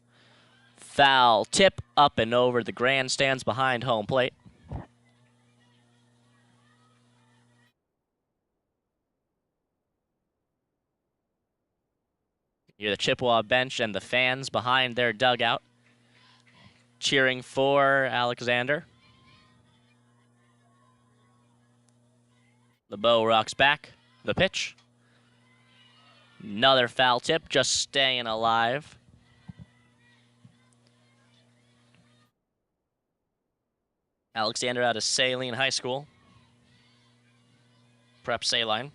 Foul tip up and over the grandstands behind home plate. You're the Chippewa bench and the fans behind their dugout cheering for Alexander. LeBeau rocks back. The pitch. Another foul tip, just staying alive. Alexander out of Saline High School. Prep Saline.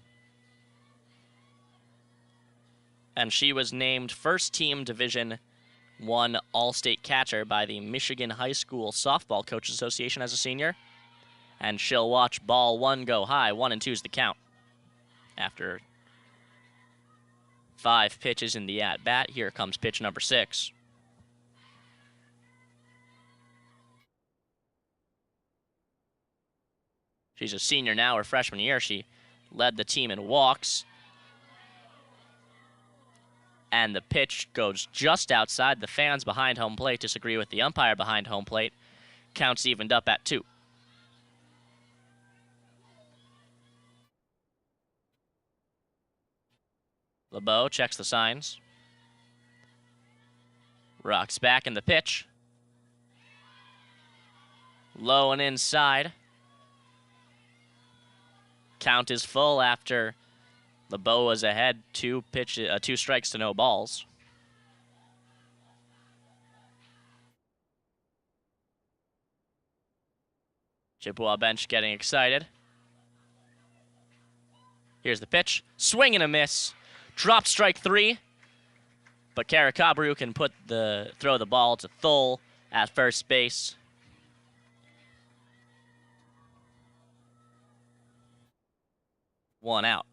And she was named first team Division I All-State catcher by the Michigan High School Softball Coaches Association as a senior. And she'll watch ball 1 go high. 1-2 is the count. After 5 pitches in the at-bat, here comes pitch number 6. She's a senior now, her freshman year. She led the team in walks. And the pitch goes just outside. The fans behind home plate disagree with the umpire behind home plate. Counts evened up at 2. LeBeau checks the signs. Rocks back in the pitch. Low and inside. Count is full after LeBeau was ahead 2 strikes to no balls. Chippewa bench getting excited. Here's the pitch. Swing and a miss. Dropped strike 3. But Karakabru can throw the ball to Thole at first base. One out.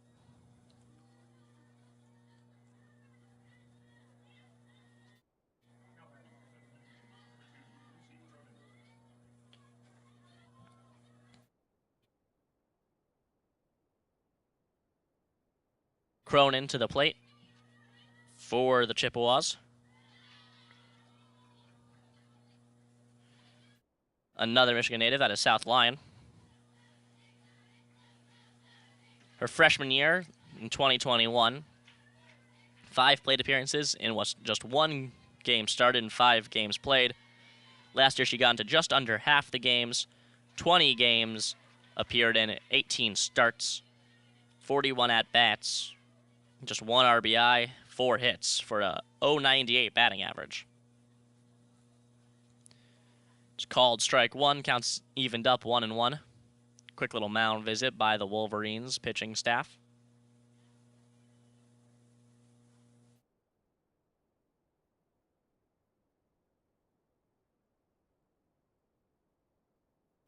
Cronin to the plate for the Chippewas. Another Michigan native out of South Lyon. Her freshman year in 2021, 5 plate appearances in what's just 1 game started and 5 games played. Last year she got into just under half the games, 20 games appeared in, 18 starts, 41 at-bats, just 1 RBI, 4 hits for a .098 batting average. It's called strike 1, counts evened up 1-1. Quick little mound visit by the Wolverines pitching staff.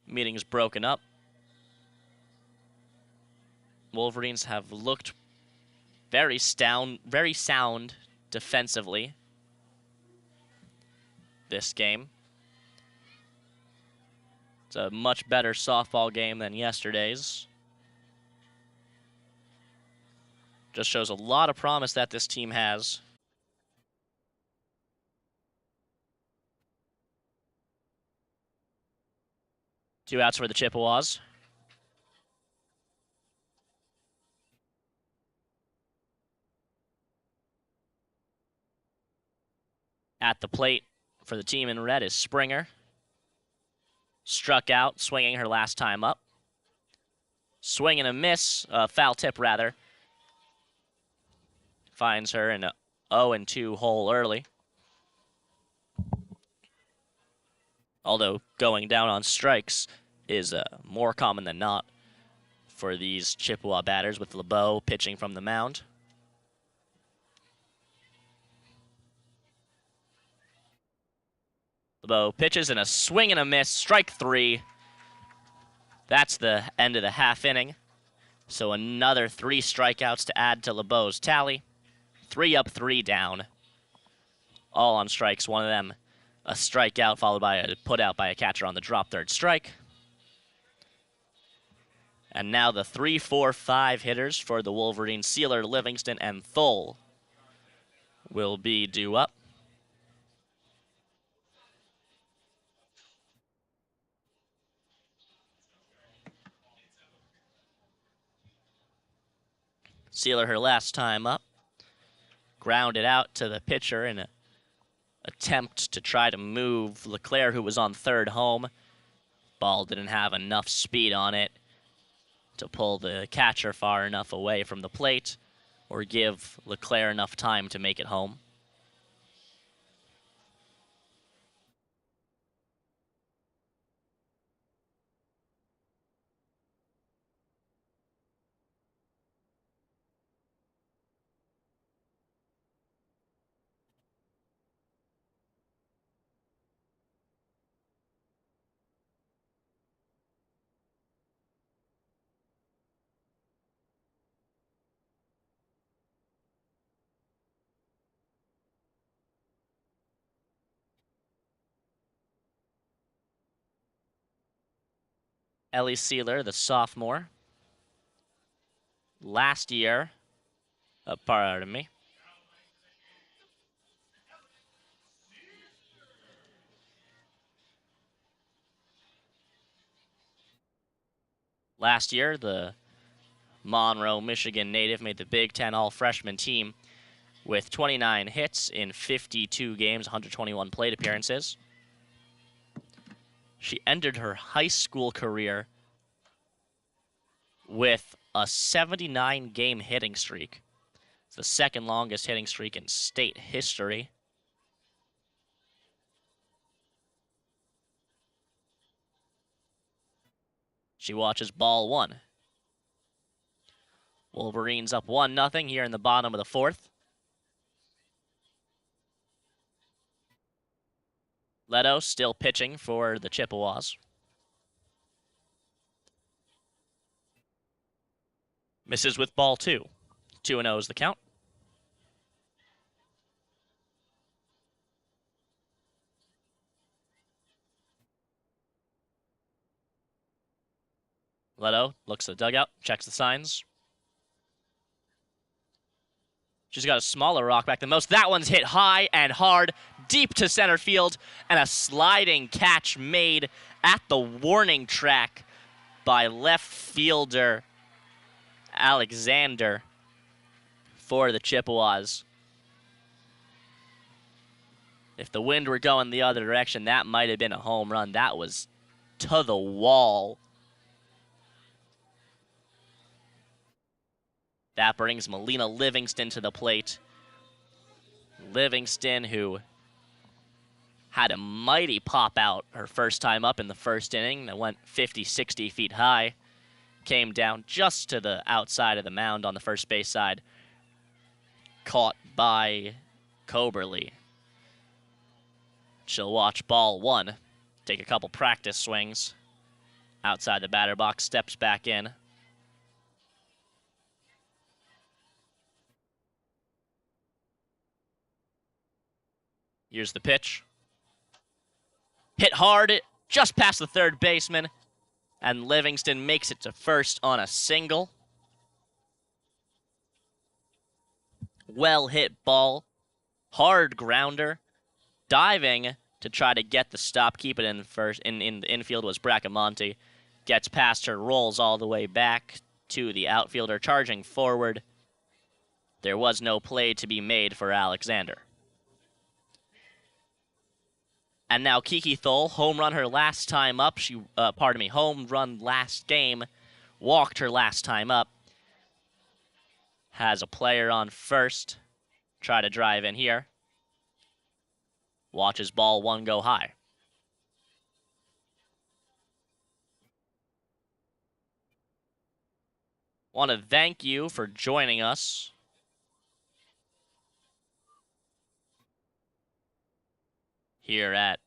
Meeting is broken up. Wolverines have looked very sound defensively this game. It's a much better softball game than yesterday's. Just shows a lot of promise that this team has. Two outs for the Chippewas. At the plate for the team in red is Springer. Struck out, swinging her last time up. Swing and a miss, foul tip rather. Finds her in a 0-2 hole early. Although going down on strikes is more common than not for these Chippewa batters, with LeBeau pitching from the mound. LeBeau pitches in a swing and a miss, strike 3. That's the end of the half inning. So another 3 strikeouts to add to LeBeau's tally. 3 up, 3 down. All on strikes, one of them a strikeout followed by a put out by a catcher on the drop third strike. And now the 3, 4, 5 hitters for the Wolverines, Sealer, Livingston, and Thole will be due up. Sealer her last time up. Grounded out to the pitcher in an attempt to try to move Leclerc, who was on third home. Ball didn't have enough speed on it to pull the catcher far enough away from the plate or give LeClaire enough time to make it home. Ellie Sealer, the sophomore, last year, pardon me, last year, the Monroe, Michigan native made the Big Ten all-freshman team with 29 hits in 52 games, 121 plate appearances. She ended her high school career with a 79-game hitting streak. It's the second longest hitting streak in state history. She watches ball one. Wolverines up 1-0 here in the bottom of the fourth. Leto still pitching for the Chippewas. Misses with ball two. 2-0 is the count. Leto looks at the dugout, checks the signs. She's got a smaller rock back than most. That one's hit high and hard, deep to center field, and a sliding catch made at the warning track by left fielder Alexander for the Chippewas. If the wind were going the other direction, that might have been a home run. That was to the wall. That brings Melina Livingston to the plate. Livingston, who had a mighty pop out her first time up in the first inning that went 50, 60 feet high, came down just to the outside of the mound on the first base side, caught by Coberly. She'll watch ball one, take a couple practice swings outside the batter box, steps back in. Here's the pitch. Hit hard, just past the third baseman, and Livingston makes it to first on a single. Well hit ball, hard grounder, diving to try to get the stop, keep it in first. In the infield was Bracamonte. Gets past her, rolls all the way back to the outfielder, charging forward. There was no play to be made for Alexander. And now Kiki Thole, home run her last time up. Home run last game. Walked her last time up. Has a player on first. Try to drive in here. Watches ball one go high. Want to thank you for joining us here at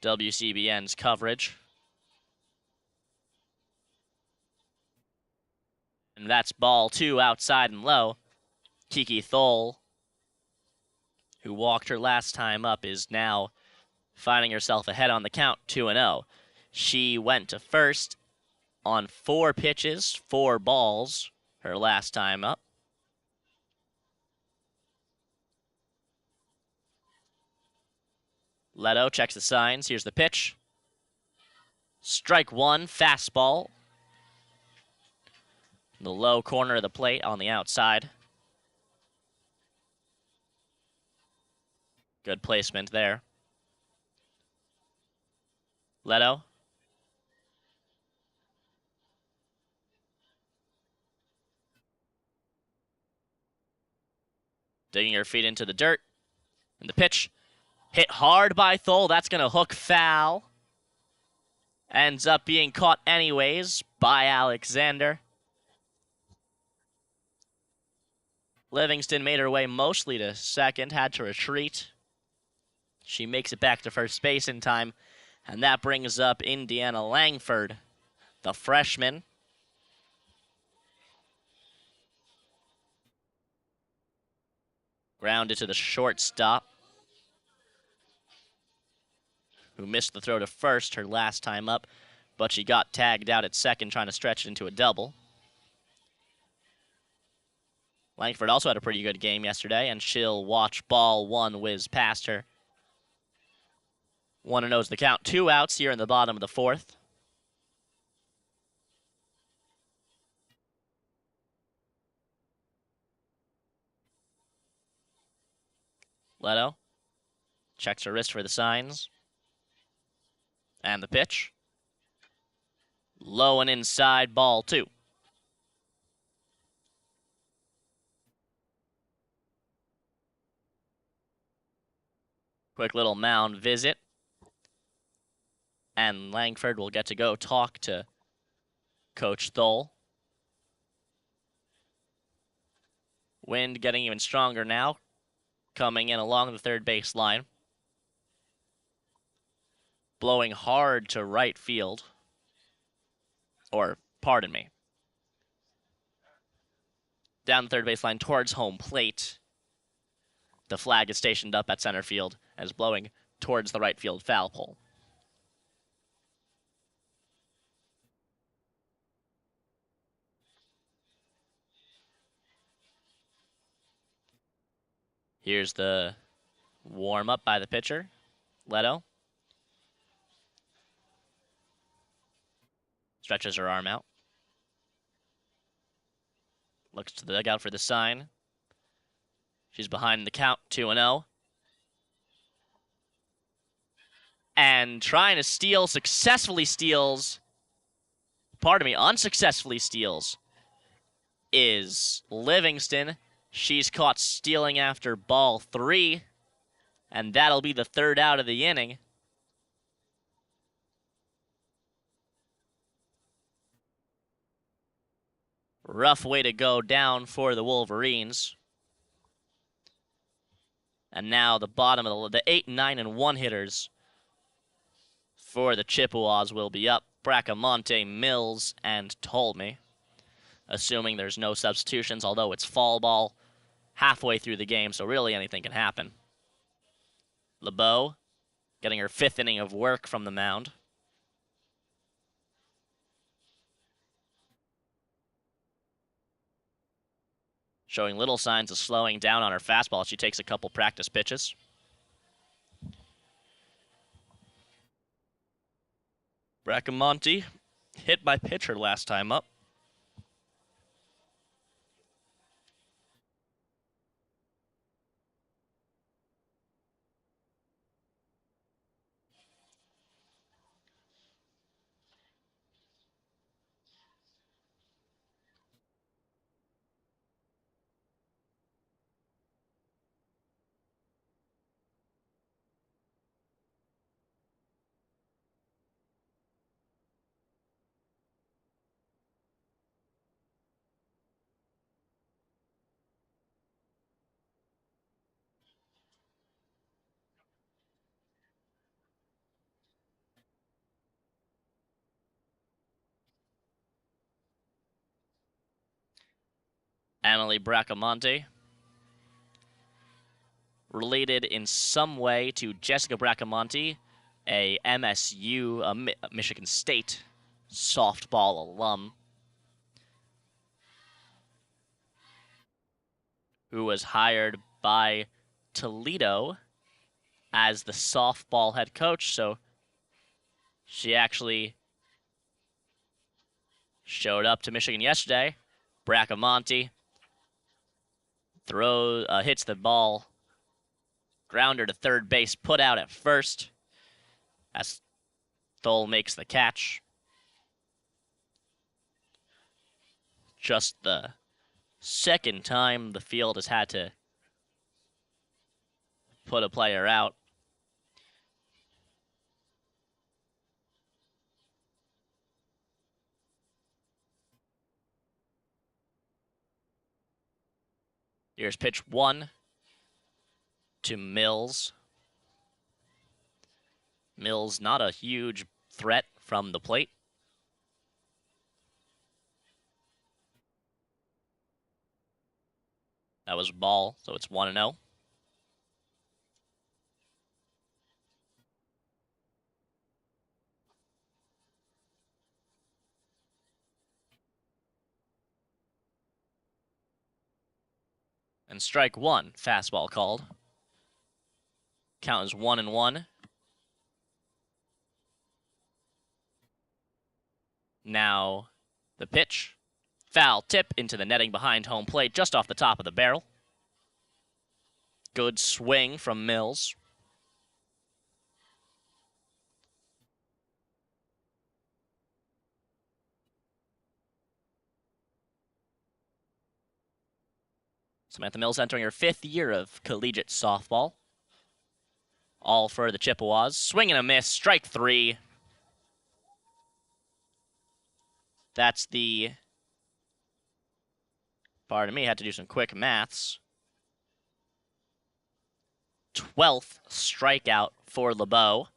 WCBN's coverage. And that's ball two outside and low. Kiki Thole, who walked her last time up, is now finding herself ahead on the count, 2-0. She went to first on 4 pitches, 4 balls, her last time up. Leto checks the signs. Here's the pitch. Strike one, fastball. The low corner of the plate on the outside. Good placement there. Leto. Digging her feet into the dirt. And the pitch hit hard by Thole. That's going to hook foul. Ends up being caught anyways by Alexander. Livingston made her way mostly to second, had to retreat. She makes it back to first base in time, and that brings up Indiana Langford, the freshman. Grounded to the shortstop, who missed the throw to first her last time up, but she got tagged out at second trying to stretch it into a double. Langford also had a pretty good game yesterday, and she'll watch ball one whiz past her. 1-0's the count. 2 outs here in the bottom of the fourth. Leto checks her wrist for the signs. And the pitch. Low and inside, ball 2. Quick little mound visit. And Langford will get to go talk to Coach Thole. Wind getting even stronger now, coming in along the third base line. Blowing hard to right field. Or, pardon me. Down the third base line towards home plate. The flag is stationed up at center field and is blowing towards the right field foul pole. Here's the warm-up by the pitcher, Leto. Stretches her arm out. Looks to the dugout for the sign. She's behind the count, 2-0. And trying to steal, successfully steals. Unsuccessfully steals is Livingston. She's caught stealing after ball 3. And that'll be the third out of the inning. Rough way to go down for the Wolverines. And now the bottom of the 8, 9, and 1 hitters for the Chippewas will be up. Bracamonte, Mills, and Tolme. Assuming there's no substitutions, although it's fall ball halfway through the game, so really anything can happen. LeBeau getting her 5th inning of work from the mound. Showing little signs of slowing down on her fastball. She takes a couple practice pitches. Bracamonte hit by pitcher last time up. Annalie Bracamonte, related in some way to Jessica Bracamonte, a MSU, Michigan State softball alum, who was hired by Toledo as the softball head coach, so she actually showed up to Michigan yesterday. Bracamonte hits the ball, grounder to third base, put out at first as Thole makes the catch. Just the second time the field has had to put a player out. Here's pitch 1 to Mills. Mills, not a huge threat from the plate. That was ball, so it's 1-0. And strike 1, fastball called. Count is 1-1. Now the pitch. Foul tip into the netting behind home plate, just off the top of the barrel. Good swing from Mills. Samantha Mills entering her 5th year of collegiate softball. All for the Chippewas. Swing and a miss, strike 3. That's the... Pardon me, had to do some quick maths. 12th strikeout for LeBeau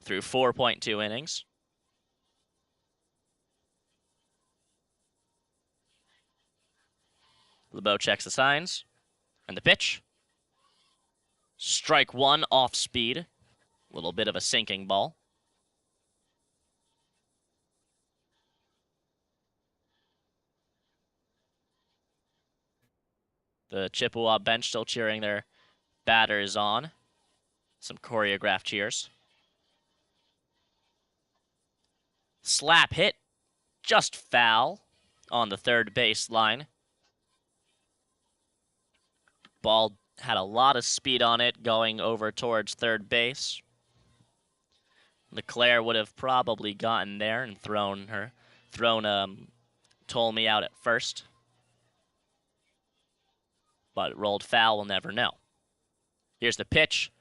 through 4.2 innings. LeBeau checks the signs. And the pitch. Strike 1 off speed. A little bit of a sinking ball. The Chippewa bench still cheering their batters on. Some choreographed cheers. Slap hit. Just foul on the third base line. Ball had a lot of speed on it going over towards third base. LeClaire would have probably gotten there and thrown Tolme out at first. But it rolled foul, we'll never know. Here's the pitch.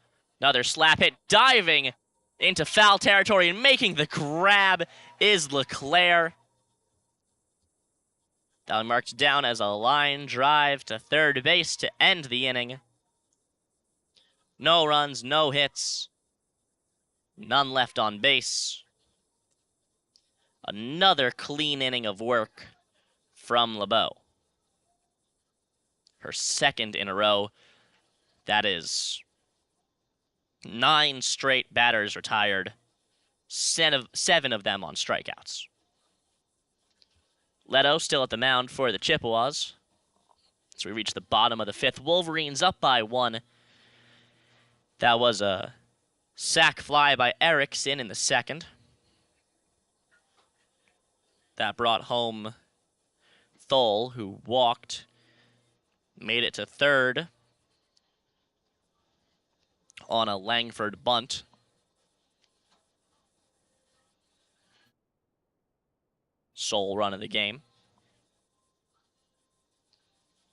Another slap hit, diving into foul territory and making the grab is LeClaire. That marked down as a line drive to third base to end the inning. No runs, no hits. None left on base. Another clean inning of work from LeBeau. Her 2nd in a row. That is 9 straight batters retired. 7 of them on strikeouts. Leto still at the mound for the Chippewas. So we reach the bottom of the 5th. Wolverines up by 1. That was a sac fly by Erickson in the 2nd. That brought home Thole, who walked, made it to 3rd on a Langford bunt. Sole run of the game.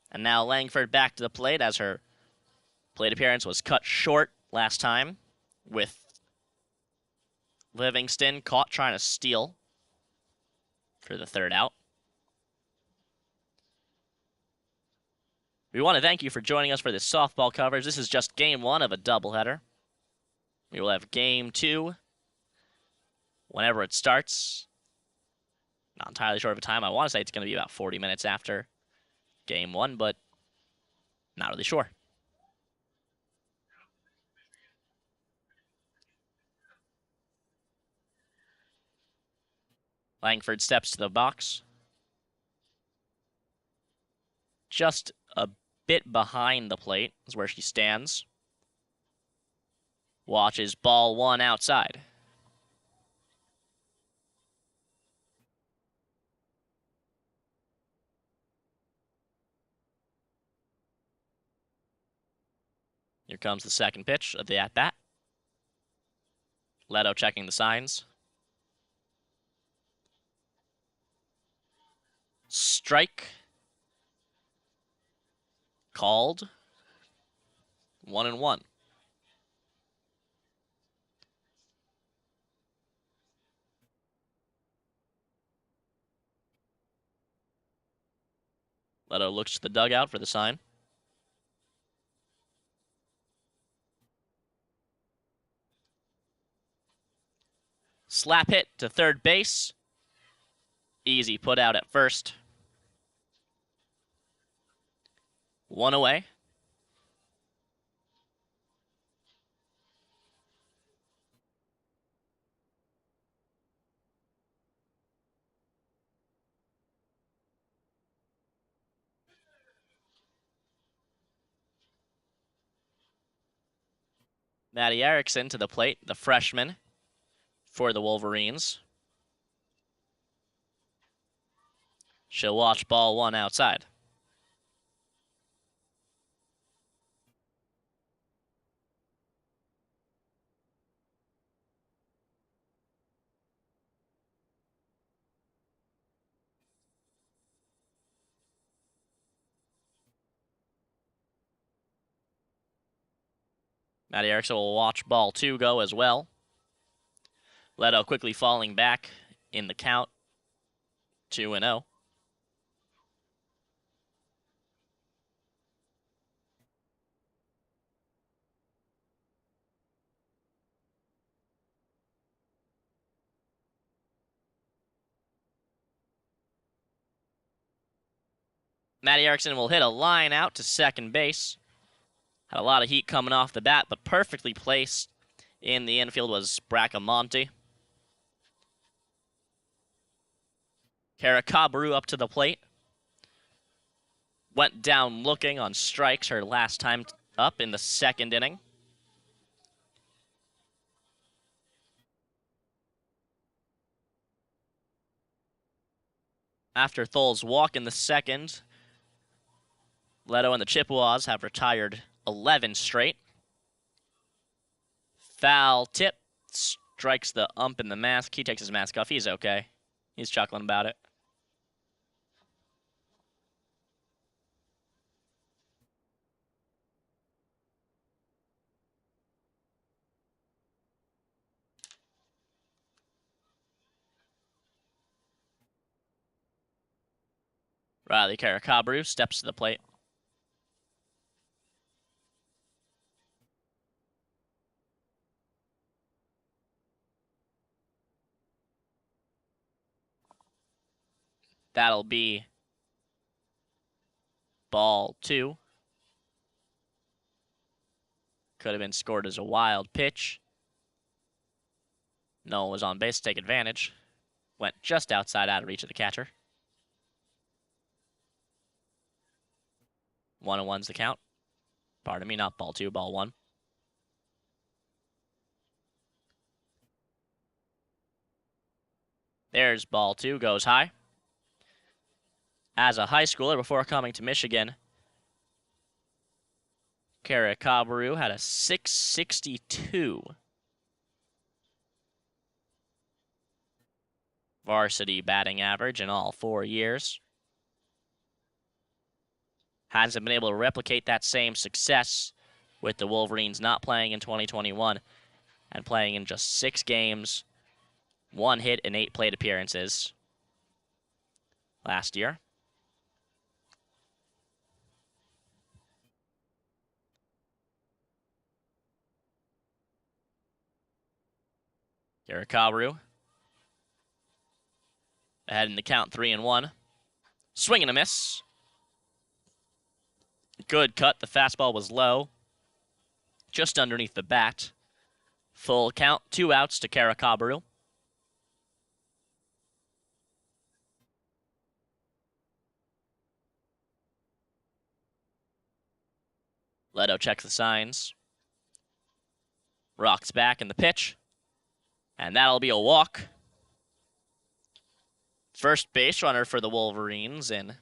And now Langford back to the plate as her plate appearance was cut short last time with Livingston caught trying to steal for the 3rd out. We want to thank you for joining us for this softball coverage. This is just game 1 of a doubleheader. We will have game 2 whenever it starts. Not entirely sure of a time. I want to say it's going to be about 40 minutes after game 1, but not really sure. Langford steps to the box. Just a bit behind the plate is where she stands. Watches ball 1 outside. Here comes the 2nd pitch of the at-bat. Leto checking the signs. Strike. Called. 1-1. Leto looks to the dugout for the sign. Slap hit to third base. Easy put out at first. 1 away. Matty Erickson to the plate, the freshman for the Wolverines. She'll watch ball 1 outside. Matty Erickson will watch ball 2 go as well. Leto quickly falling back in the count. 2-0. Matty Erickson will hit a line out to second base. Had a lot of heat coming off the bat, but perfectly placed in the infield was Bracamonte. Caracabru up to the plate. Went down looking on strikes her last time up in the second inning. After Thole's walk in the second, Leto and the Chippewas have retired 11 straight. Foul tip. Strikes the ump in the mask. He takes his mask off. He's okay. He's chuckling about it. Riley Caracabru steps to the plate. That'll be ball 2. Could have been scored as a wild pitch. Noah was on base to take advantage. Went just outside, out of reach of the catcher. 1-1's the count. Pardon me, not ball 2, ball 1. There's ball 2, goes high. As a high schooler before coming to Michigan, Caracabru had a .662 varsity batting average in all 4 years. Hasn't been able to replicate that same success with the Wolverines not playing in 2021 and playing in just 6 games, 1 hit and 8 plate appearances last year. Caracabru ahead in the count, 3-1. Swing and a miss. Good cut. The fastball was low, just underneath the bat. Full count, 2 outs to Caracabru. Leto checks the signs. Rocks back in the pitch. And that'll be a walk. First base runner for the Wolverines in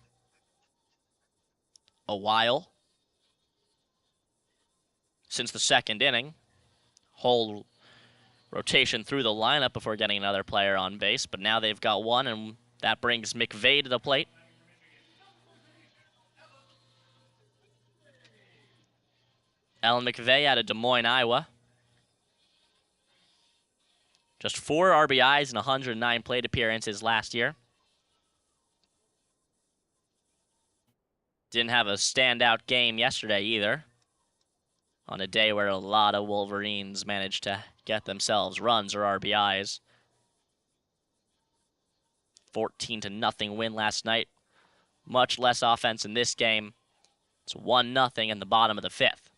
a while. Since the second inning. Whole rotation through the lineup before getting another player on base. But now they've got one, and that brings McVeigh to the plate. Ellen McVeigh out of Des Moines, Iowa. Just 4 RBIs and 109 plate appearances last year. Didn't have a standout game yesterday either, on a day where a lot of Wolverines managed to get themselves runs or RBIs. 14-0 win last night. Much less offense in this game. It's 1-0 in the bottom of the 5th.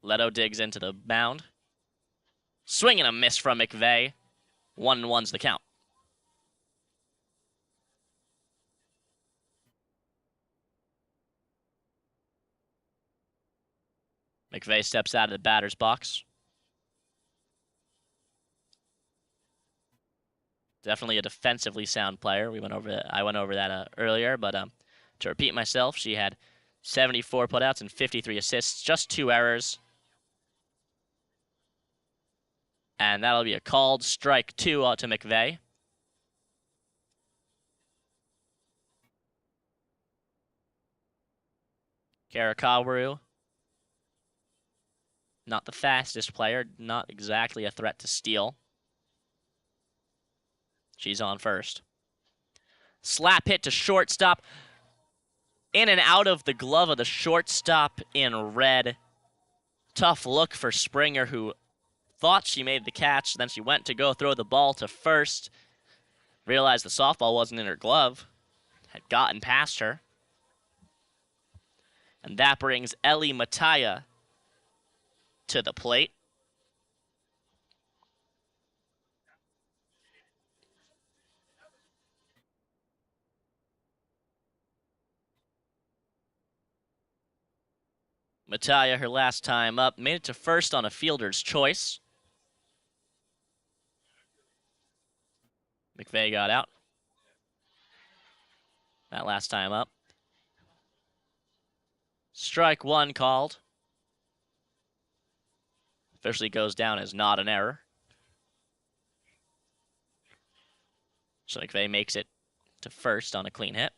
Leto digs into the mound. Swing and a miss from McVeigh. 1-1's the count. McVeigh steps out of the batter's box. Definitely a defensively sound player. I went over that earlier, but to repeat myself, she had 74 putouts and 53 assists, just 2 errors. And that'll be a called strike 2 to McVeigh. Karakawaru, not the fastest player, not exactly a threat to steal. She's on first. Slap hit to shortstop. In and out of the glove of the shortstop in red. Tough look for Springer, who thought she made the catch. Then she went to go throw the ball to first. Realized the softball wasn't in her glove. Had gotten past her. And that brings Ellie Mataya to the plate. Mataya, her last time up, made it to first on a fielder's choice. McVeigh got out. That last time up. Strike 1 called. Officially goes down as not an error. So McVeigh makes it to first on a clean hit.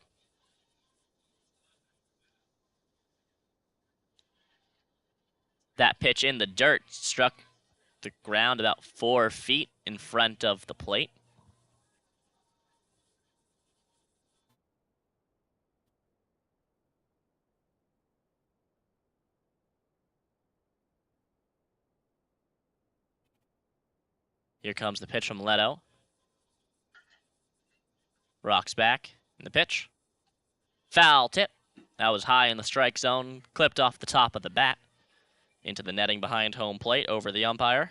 That pitch in the dirt struck the ground about 4 feet in front of the plate. Here comes the pitch from Leto. Rocks back in the pitch. Foul tip. That was high in the strike zone. Clipped off the top of the bat. Into the netting behind home plate over the umpire.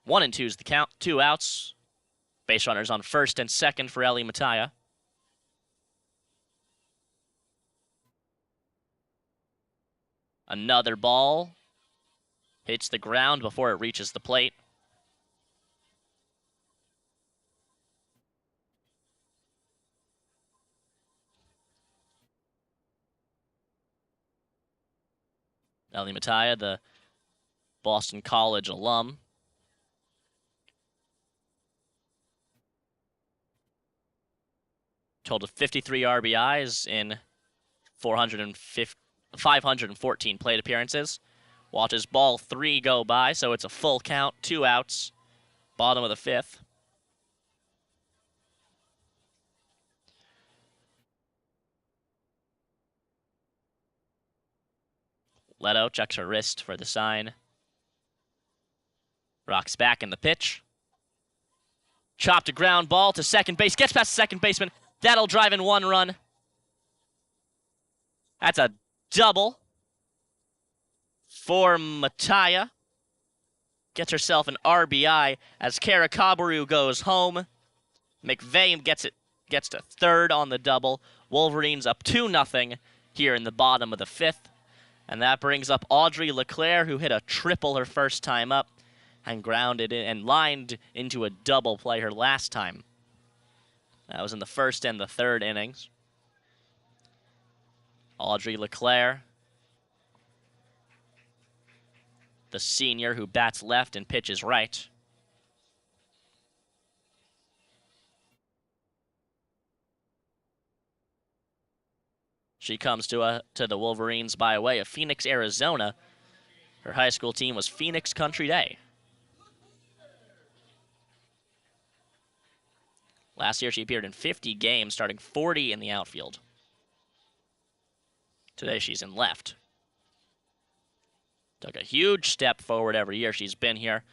One and two's the count. 2 outs. Base runners on first and second for Ellie Mataya. Another ball. Hits the ground before it reaches the plate. Ellie Mataya, the Boston College alum. Total of 53 RBIs in 514 plate appearances. Watches ball 3 go by, so it's a full count, 2 outs. Bottom of the 5th. Leto checks her wrist for the sign. Rocks back in the pitch. Chopped a ground ball to second base. Gets past the second baseman. That'll drive in 1 run. That's a double for Mataya. Gets herself an RBI as Karakawaru goes home. McVeigh gets to third on the double. Wolverines up 2-0 here in the bottom of the 5th. And that brings up Audrey LeClaire, who hit a triple her first time up and grounded in and lined into a double play her last time. That was in the first and the third innings. Audrey LeClaire the senior who bats left and pitches right. She comes to the Wolverines by way of Phoenix, Arizona. Her high school team was Phoenix Country Day. Last year she appeared in 50 games, starting 40 in the outfield. Today she's in left. Took a huge step forward every year she's been here.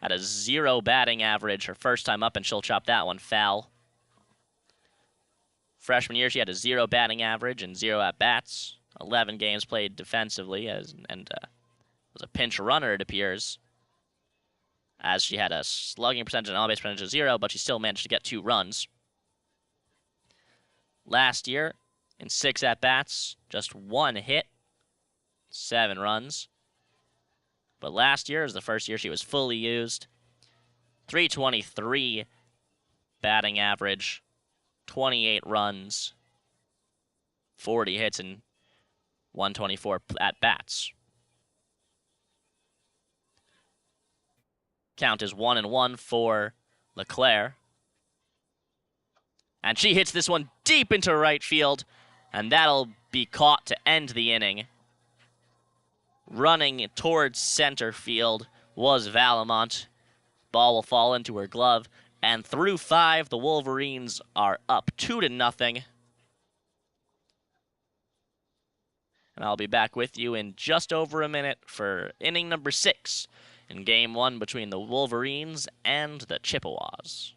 Had a 0 batting average her first time up, and she'll chop that one foul. Freshman year, she had a 0 batting average and 0 at-bats. 11 games played defensively, and was a pinch runner, it appears, as she had a slugging percentage and on-base percentage of 0, but she still managed to get 2 runs. Last year, in 6 at-bats, just 1 hit, 7 runs. But last year is the first year she was fully used. 323 batting average, 28 runs, 40 hits, and 124 at-bats. Count is 1-1 for LeClaire. And she hits this one deep into right field, and that'll be caught to end the inning. Running towards center field was Valamont. Ball will fall into her glove, and through 5, the Wolverines are up 2-0. And I'll be back with you in just over a minute for inning number 6 in Game 1 between the Wolverines and the Chippewas.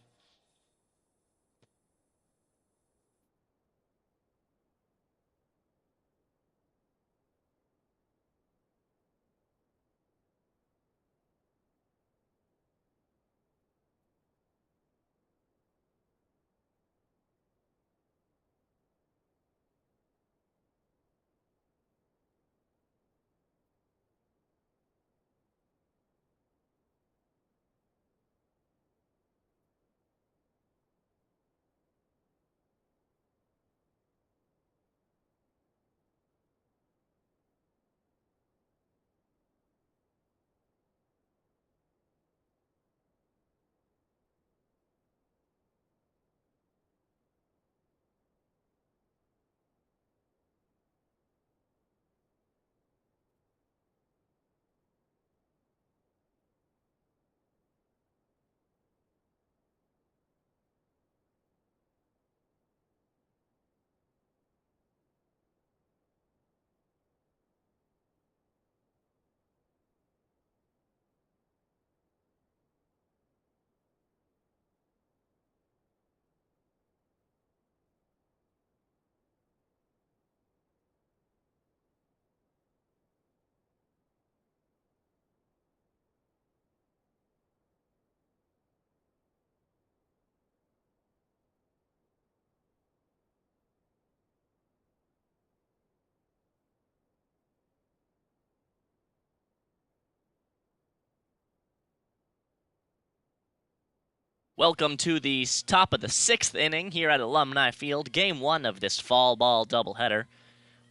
Welcome to the top of the 6th inning here at Alumni Field, Game 1 of this fall ball doubleheader.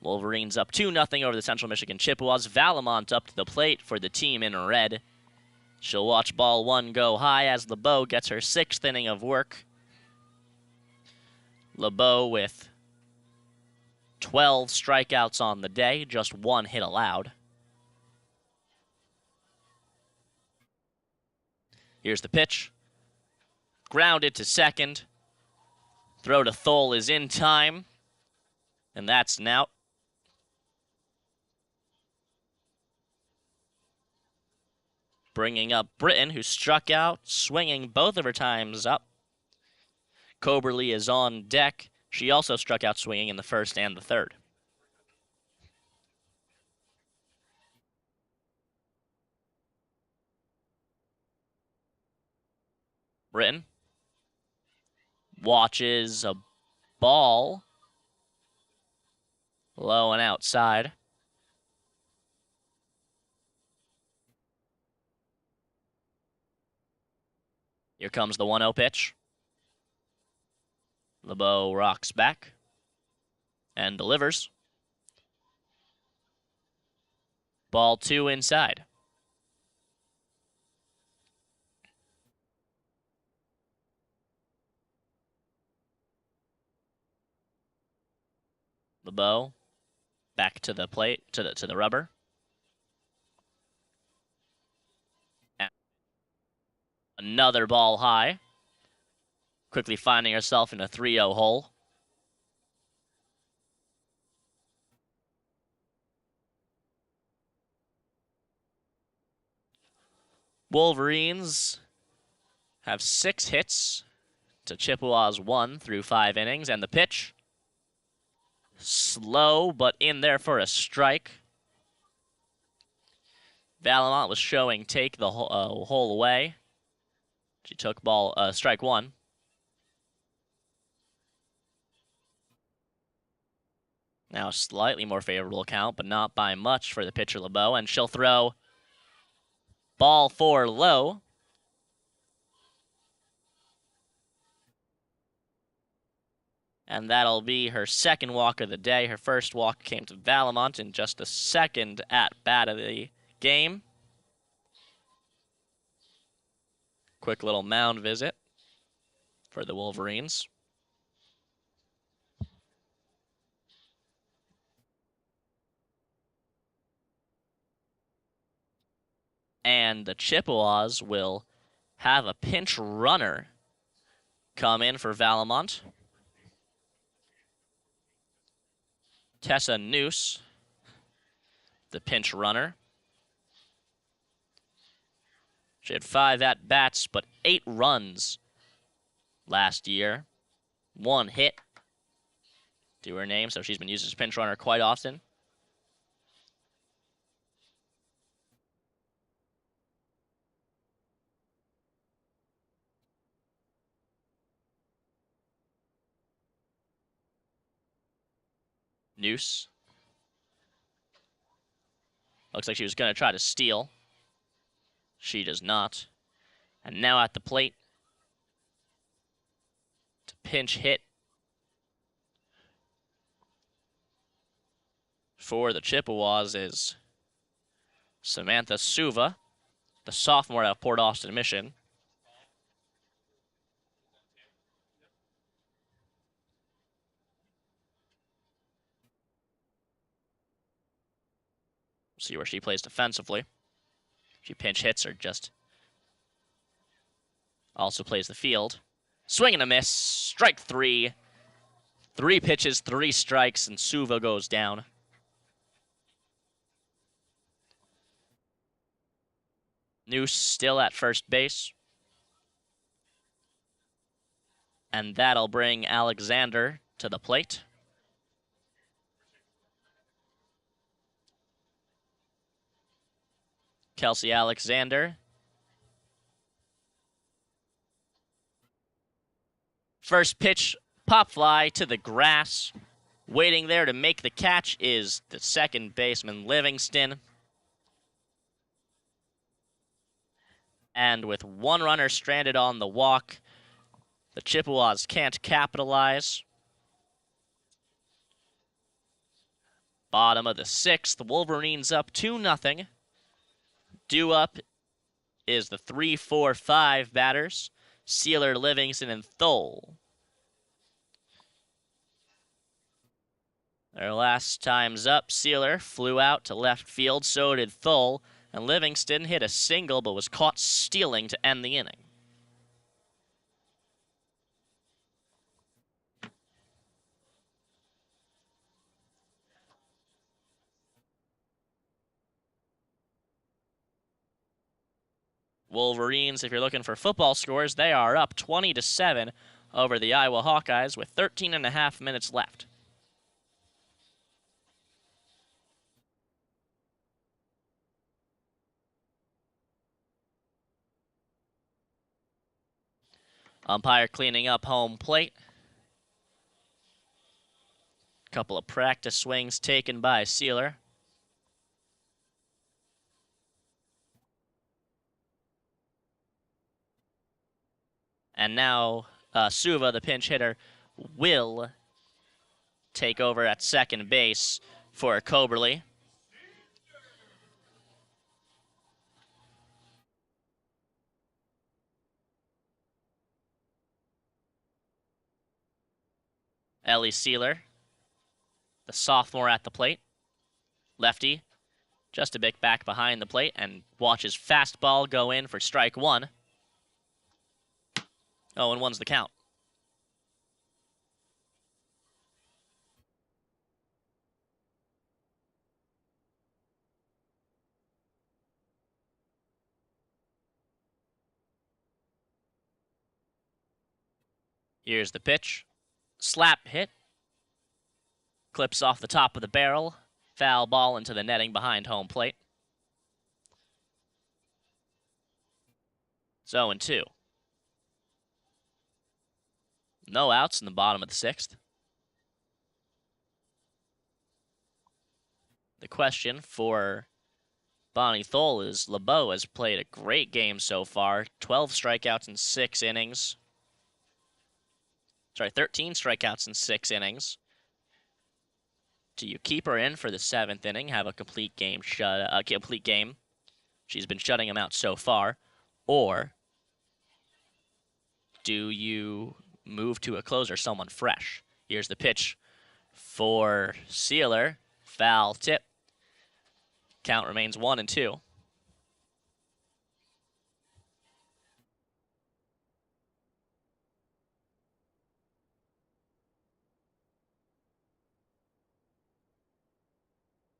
Wolverines up 2-0 over the Central Michigan Chippewas. Valamont up to the plate for the team in red. She'll watch ball 1 go high as LeBeau gets her 6th inning of work. LeBeau with 12 strikeouts on the day, just 1 hit allowed. Here's the pitch. Grounded to second. Throw to Thole is in time. And that's an out. Bringing up Britton, who struck out, swinging both of her times up. Coberly is on deck. She also struck out swinging in the first and the third. Britton watches a ball low and outside. Here comes the 1-0 pitch. LeBeau rocks back and delivers. Ball 2 inside. LeBeau back to the plate, to the rubber. And another ball high. Quickly finding herself in a 3-0 hole. Wolverines have 6 hits to Chippewas 1 through 5 innings, and the pitch slow, but in there for a strike. Valamont was showing take the hole away. She took strike 1. Now a slightly more favorable count, but not by much for the pitcher LeBeau, and she'll throw ball 4 low. And that'll be her second walk of the day. Her first walk came to Valamont in just the second at-bat of the game. Quick little mound visit for the Wolverines. And the Chippewas will have a pinch runner come in for Valamont. Tessa Noose, the pinch runner. She had 5 at-bats, but 8 runs last year. 1 hit to her name, so she's been used as a pinch runner quite often. Noose. Looks like she was going to try to steal. She does not. And now at the plate to pinch hit for the Chippewas is Samantha Suva, the sophomore out of Port Austin Mission. See where she plays defensively. She pinch hits or just also plays the field. Swing and a miss. Strike 3. 3 pitches, 3 strikes, and Suva goes down. Noose still at first base. And that'll bring Alexander to the plate. Kelsey Alexander. First pitch, pop fly to the grass. Waiting there to make the catch is the second baseman, Livingston. And with 1 runner stranded on the walk, the Chippewas can't capitalize. Bottom of the 6th, Wolverines up 2-0. Due up is the 3-4-5 batters, Sealer, Livingston, and Thole. Their last time's up. Sealer flew out to left field, so did Thole, and Livingston hit a single but was caught stealing to end the inning. Wolverines, if you're looking for football scores, they are up 20-7 over the Iowa Hawkeyes with 13.5 minutes left. Umpire cleaning up home plate. Couple of practice swings taken by Sealer. And now Suva, the pinch hitter, will take over at second base for Coberly. Ellie Sealer, The sophomore at the plate. Lefty, just a bit back behind the plate, and watches fastball go in for strike one. 0-1's the count. Here's the pitch. Slap hit. Clips off the top of the barrel. Foul ball into the netting behind home plate. It's 0-2. No outs in the bottom of the sixth. The question for Bonnie Thole is LeBeau has played a great game so far. 12 strikeouts in 6 innings. 13 strikeouts in 6 innings. Do you keep her in for the 7th inning, have a complete game? She's been shutting him out so far. Or do you move to a closer, someone fresh? Here's the pitch for Sealer. Foul tip. Count remains 1-2.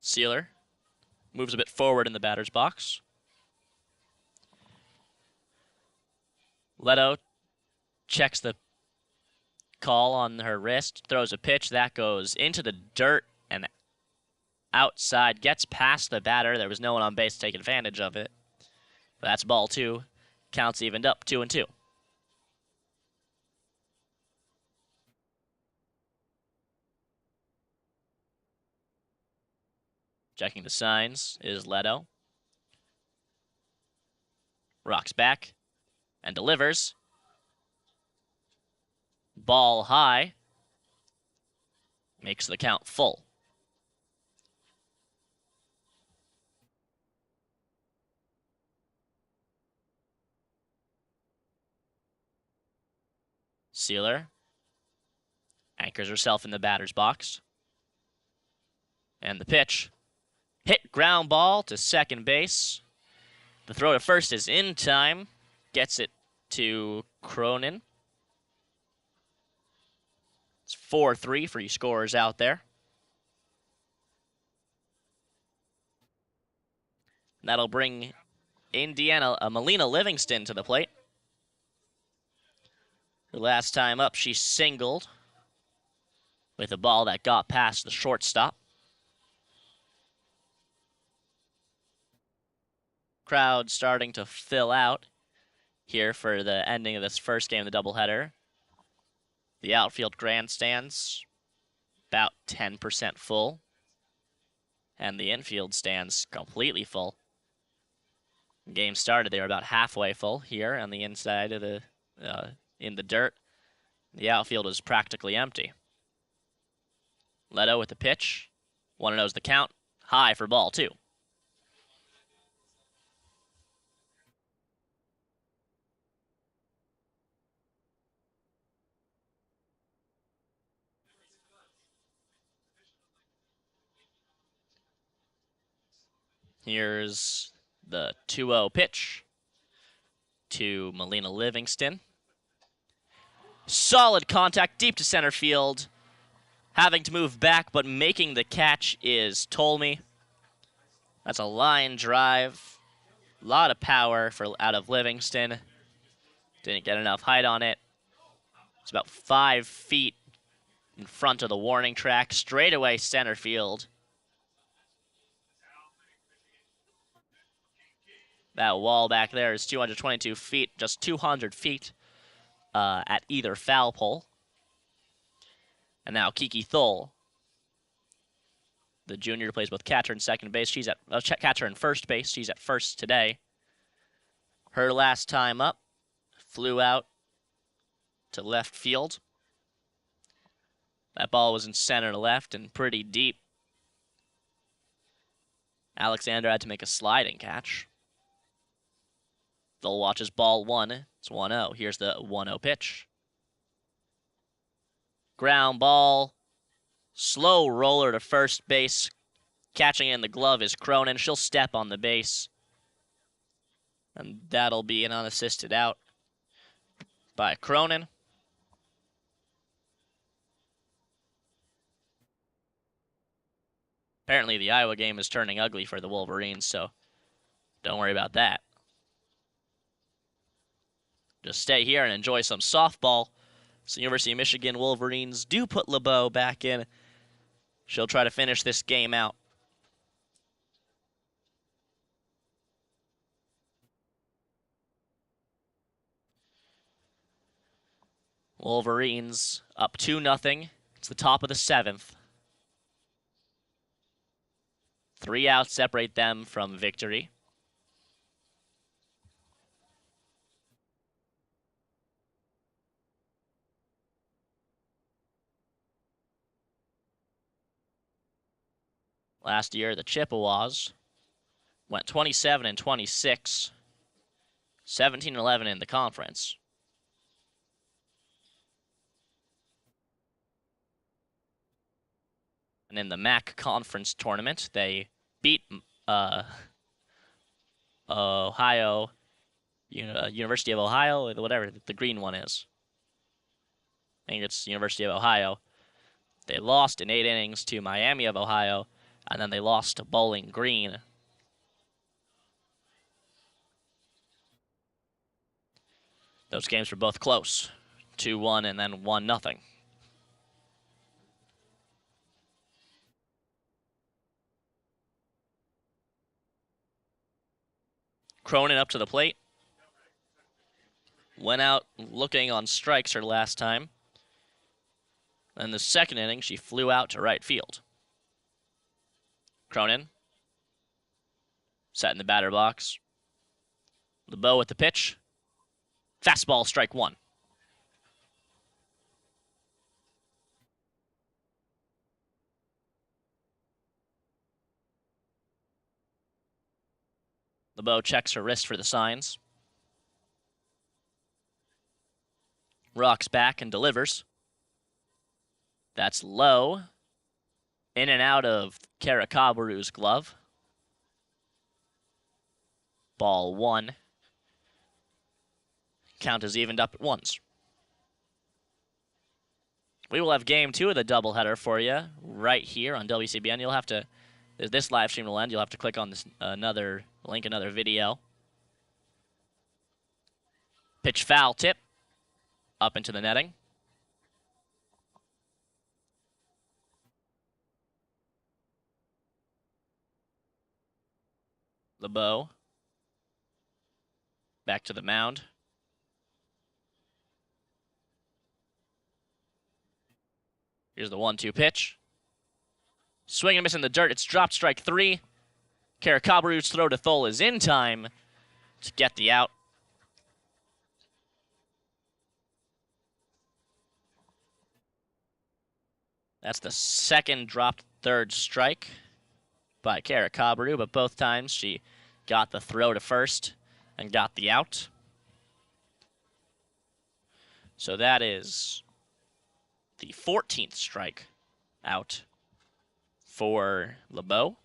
Sealer moves a bit forward in the batter's box. Leto checks the call on her wrist, throws a pitch that goes into the dirt and outside, gets past the batter. There was no one on base to take advantage of it. But that's ball 2. Counts evened up, 2-2. Checking the signs is Leto. Rocks back and delivers. Ball high. Makes the count full. Sealer anchors herself in the batter's box. And the pitch. Hit ground ball to second base. The throw to first is in time. Gets it to Cronin. It's 4-3 for you scorers out there. That'll bring Melina Livingston to the plate. Her last time up, she singled with a ball that got past the shortstop. Crowd starting to fill out here for the ending of this first game of the doubleheader. The outfield grandstands about 10% full, and the infield stands completely full. The game started, they were about halfway full here on the inside of the in the dirt. The outfield is practically empty. Leto with the pitch. 1-0's the count. High for ball 2. Here's the 2-0 pitch to Melina Livingston. Solid contact deep to center field. Having to move back, but making the catch is Tolme. That's a line drive. A lot of power out of Livingston. Didn't get enough height on it. It's about 5 feet in front of the warning track. Straightaway center field. That wall back there is 222 feet, just 200 feet at either foul pole. And now Kiki Thole, the junior who plays both catcher and second base. She's at catcher and first base. She's at first today. Her last time up, flew out to left field. That ball was in center left and pretty deep. Alexander had to make a sliding catch. They'll watch his ball 1. It's 1-0. Here's the 1-0 pitch. Ground ball. Slow roller to first base. Catching in the glove is Cronin. She'll step on the base. And that'll be an unassisted out by Cronin. Apparently the Iowa game is turning ugly for the Wolverines, so don't worry about that. Just stay here and enjoy some softball. So University of Michigan Wolverines do put LeBeau back in. She'll try to finish this game out. Wolverines up 2-0. It's the top of the 7th. 3 outs separate them from victory. Last year, the Chippewas went 27-26, 17-11 in the conference. And in the MAC conference tournament, they beat Ohio, University of Ohio, whatever the green one is. I think it's University of Ohio. They lost in 8 innings to Miami of Ohio, and then they lost to Bowling Green. Those games were both close, 2-1 and then 1-0. Cronin up to the plate. Went out looking on strikes her last time. In the second inning, she flew out to right field. Cronin sat in the batter box. LeBeau with the pitch. Fastball, strike 1. LeBeau checks her wrist for the signs. Rocks back and delivers. That's low. In and out of Karakabaru's glove. Ball 1. Count is evened up at 1s. We will have game 2 of the doubleheader for you right here on WCBN. You'll have to, this live stream will end. You'll have to click on this another video. Pitch foul tip up into the netting. LeBeau back to the mound. Here's the 1-2 pitch. Swing and miss in the dirt. It's dropped, strike 3. Karakabaru's throw to Thole is in time to get the out. That's the second dropped third strike by Karakabaru, but both times she got the throw to first and got the out. So that is the 14th strike out for LeBeau.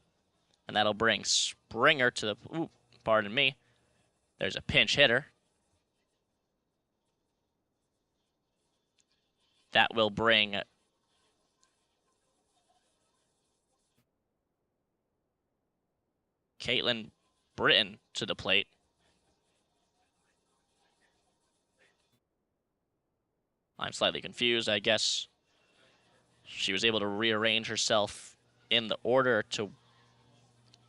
And that'll bring Springer to the... Ooh, pardon me. There's a pinch hitter. That will bring Caitlin Britton to the plate. I'm slightly confused. I guess she was able to rearrange herself in the order to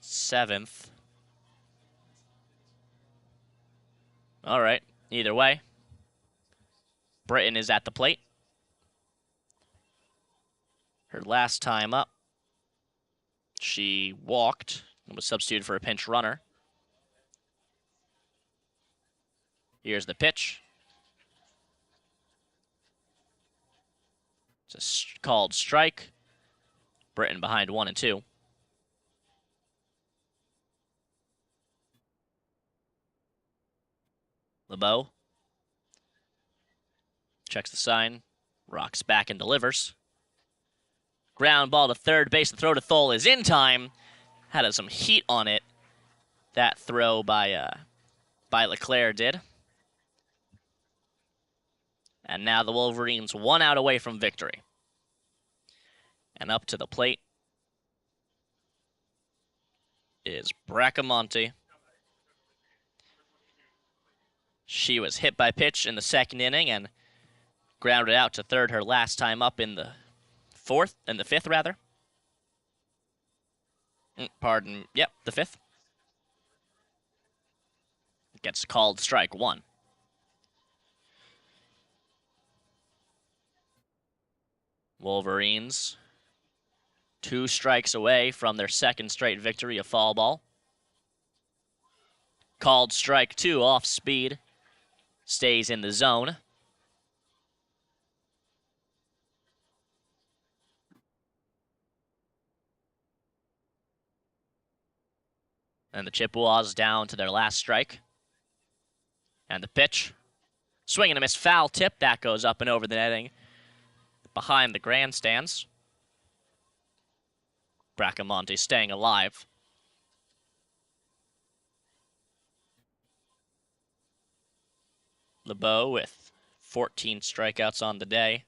7th. All right. Either way, Britton is at the plate. Her last time up, she walked and was substituted for a pinch runner. Here's the pitch. It's a called strike. Britton behind 1-2. LeBeau checks the sign, rocks back and delivers. Ground ball to third base. The throw to Thole is in time. Had some heat on it. That throw by LeClaire did. And now the Wolverines 1 out away from victory. And up to the plate is Bracamonte. She was hit by pitch in the second inning and grounded out to third her last time up in the fifth rather. The fifth. Gets called strike 1. Wolverines 2 strikes away from their second straight victory of fall ball. Called strike 2 off speed. Stays in the zone. And the Chippewas down to their last strike. And the pitch. Swing and a miss, foul tip. That goes up and over the netting behind the grandstands. Bracamonte staying alive. LeBeau with 14 strikeouts on the day.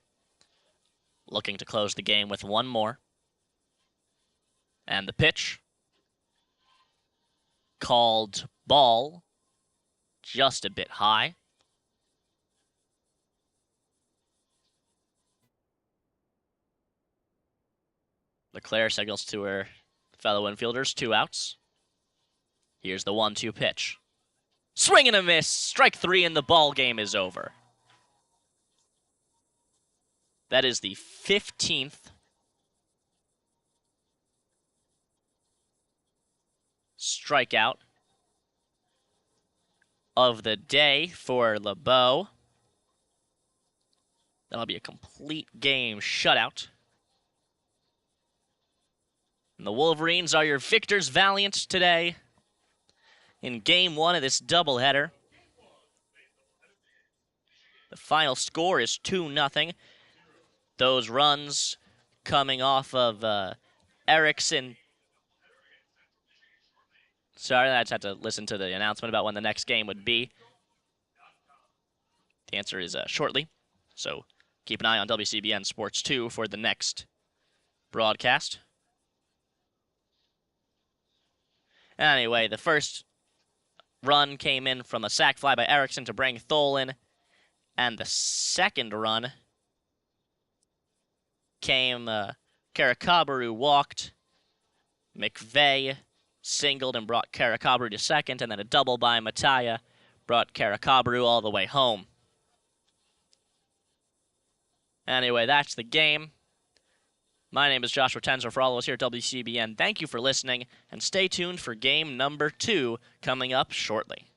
Looking to close the game with 1 more. And the pitch. Called ball. Just a bit high. LeClaire signals to her fellow infielders, 2 outs. Here's the 1-2 pitch. Swing and a miss. Strike 3 and the ball game is over. That is the 15th strikeout of the day for LeBeau. That'll be a complete game shutout. And the Wolverines are your victors valiant today in Game 1 of this doubleheader. The final score is 2-0. Those runs coming off of Erickson. Sorry, I just had to listen to the announcement about when the next game would be. The answer is shortly. So keep an eye on WCBN Sports 2 for the next broadcast. Anyway, the first run came in from a sac fly by Erickson to bring Thole in. And the second run came, Karakabaru walked. McVeigh singled and brought Karakabaru to second, and then a double by Mataya brought Karakabaru all the way home. Anyway, that's the game. My name is Joshua Tenzer. For all of us here at WCBN, thank you for listening, and stay tuned for game number 2 coming up shortly.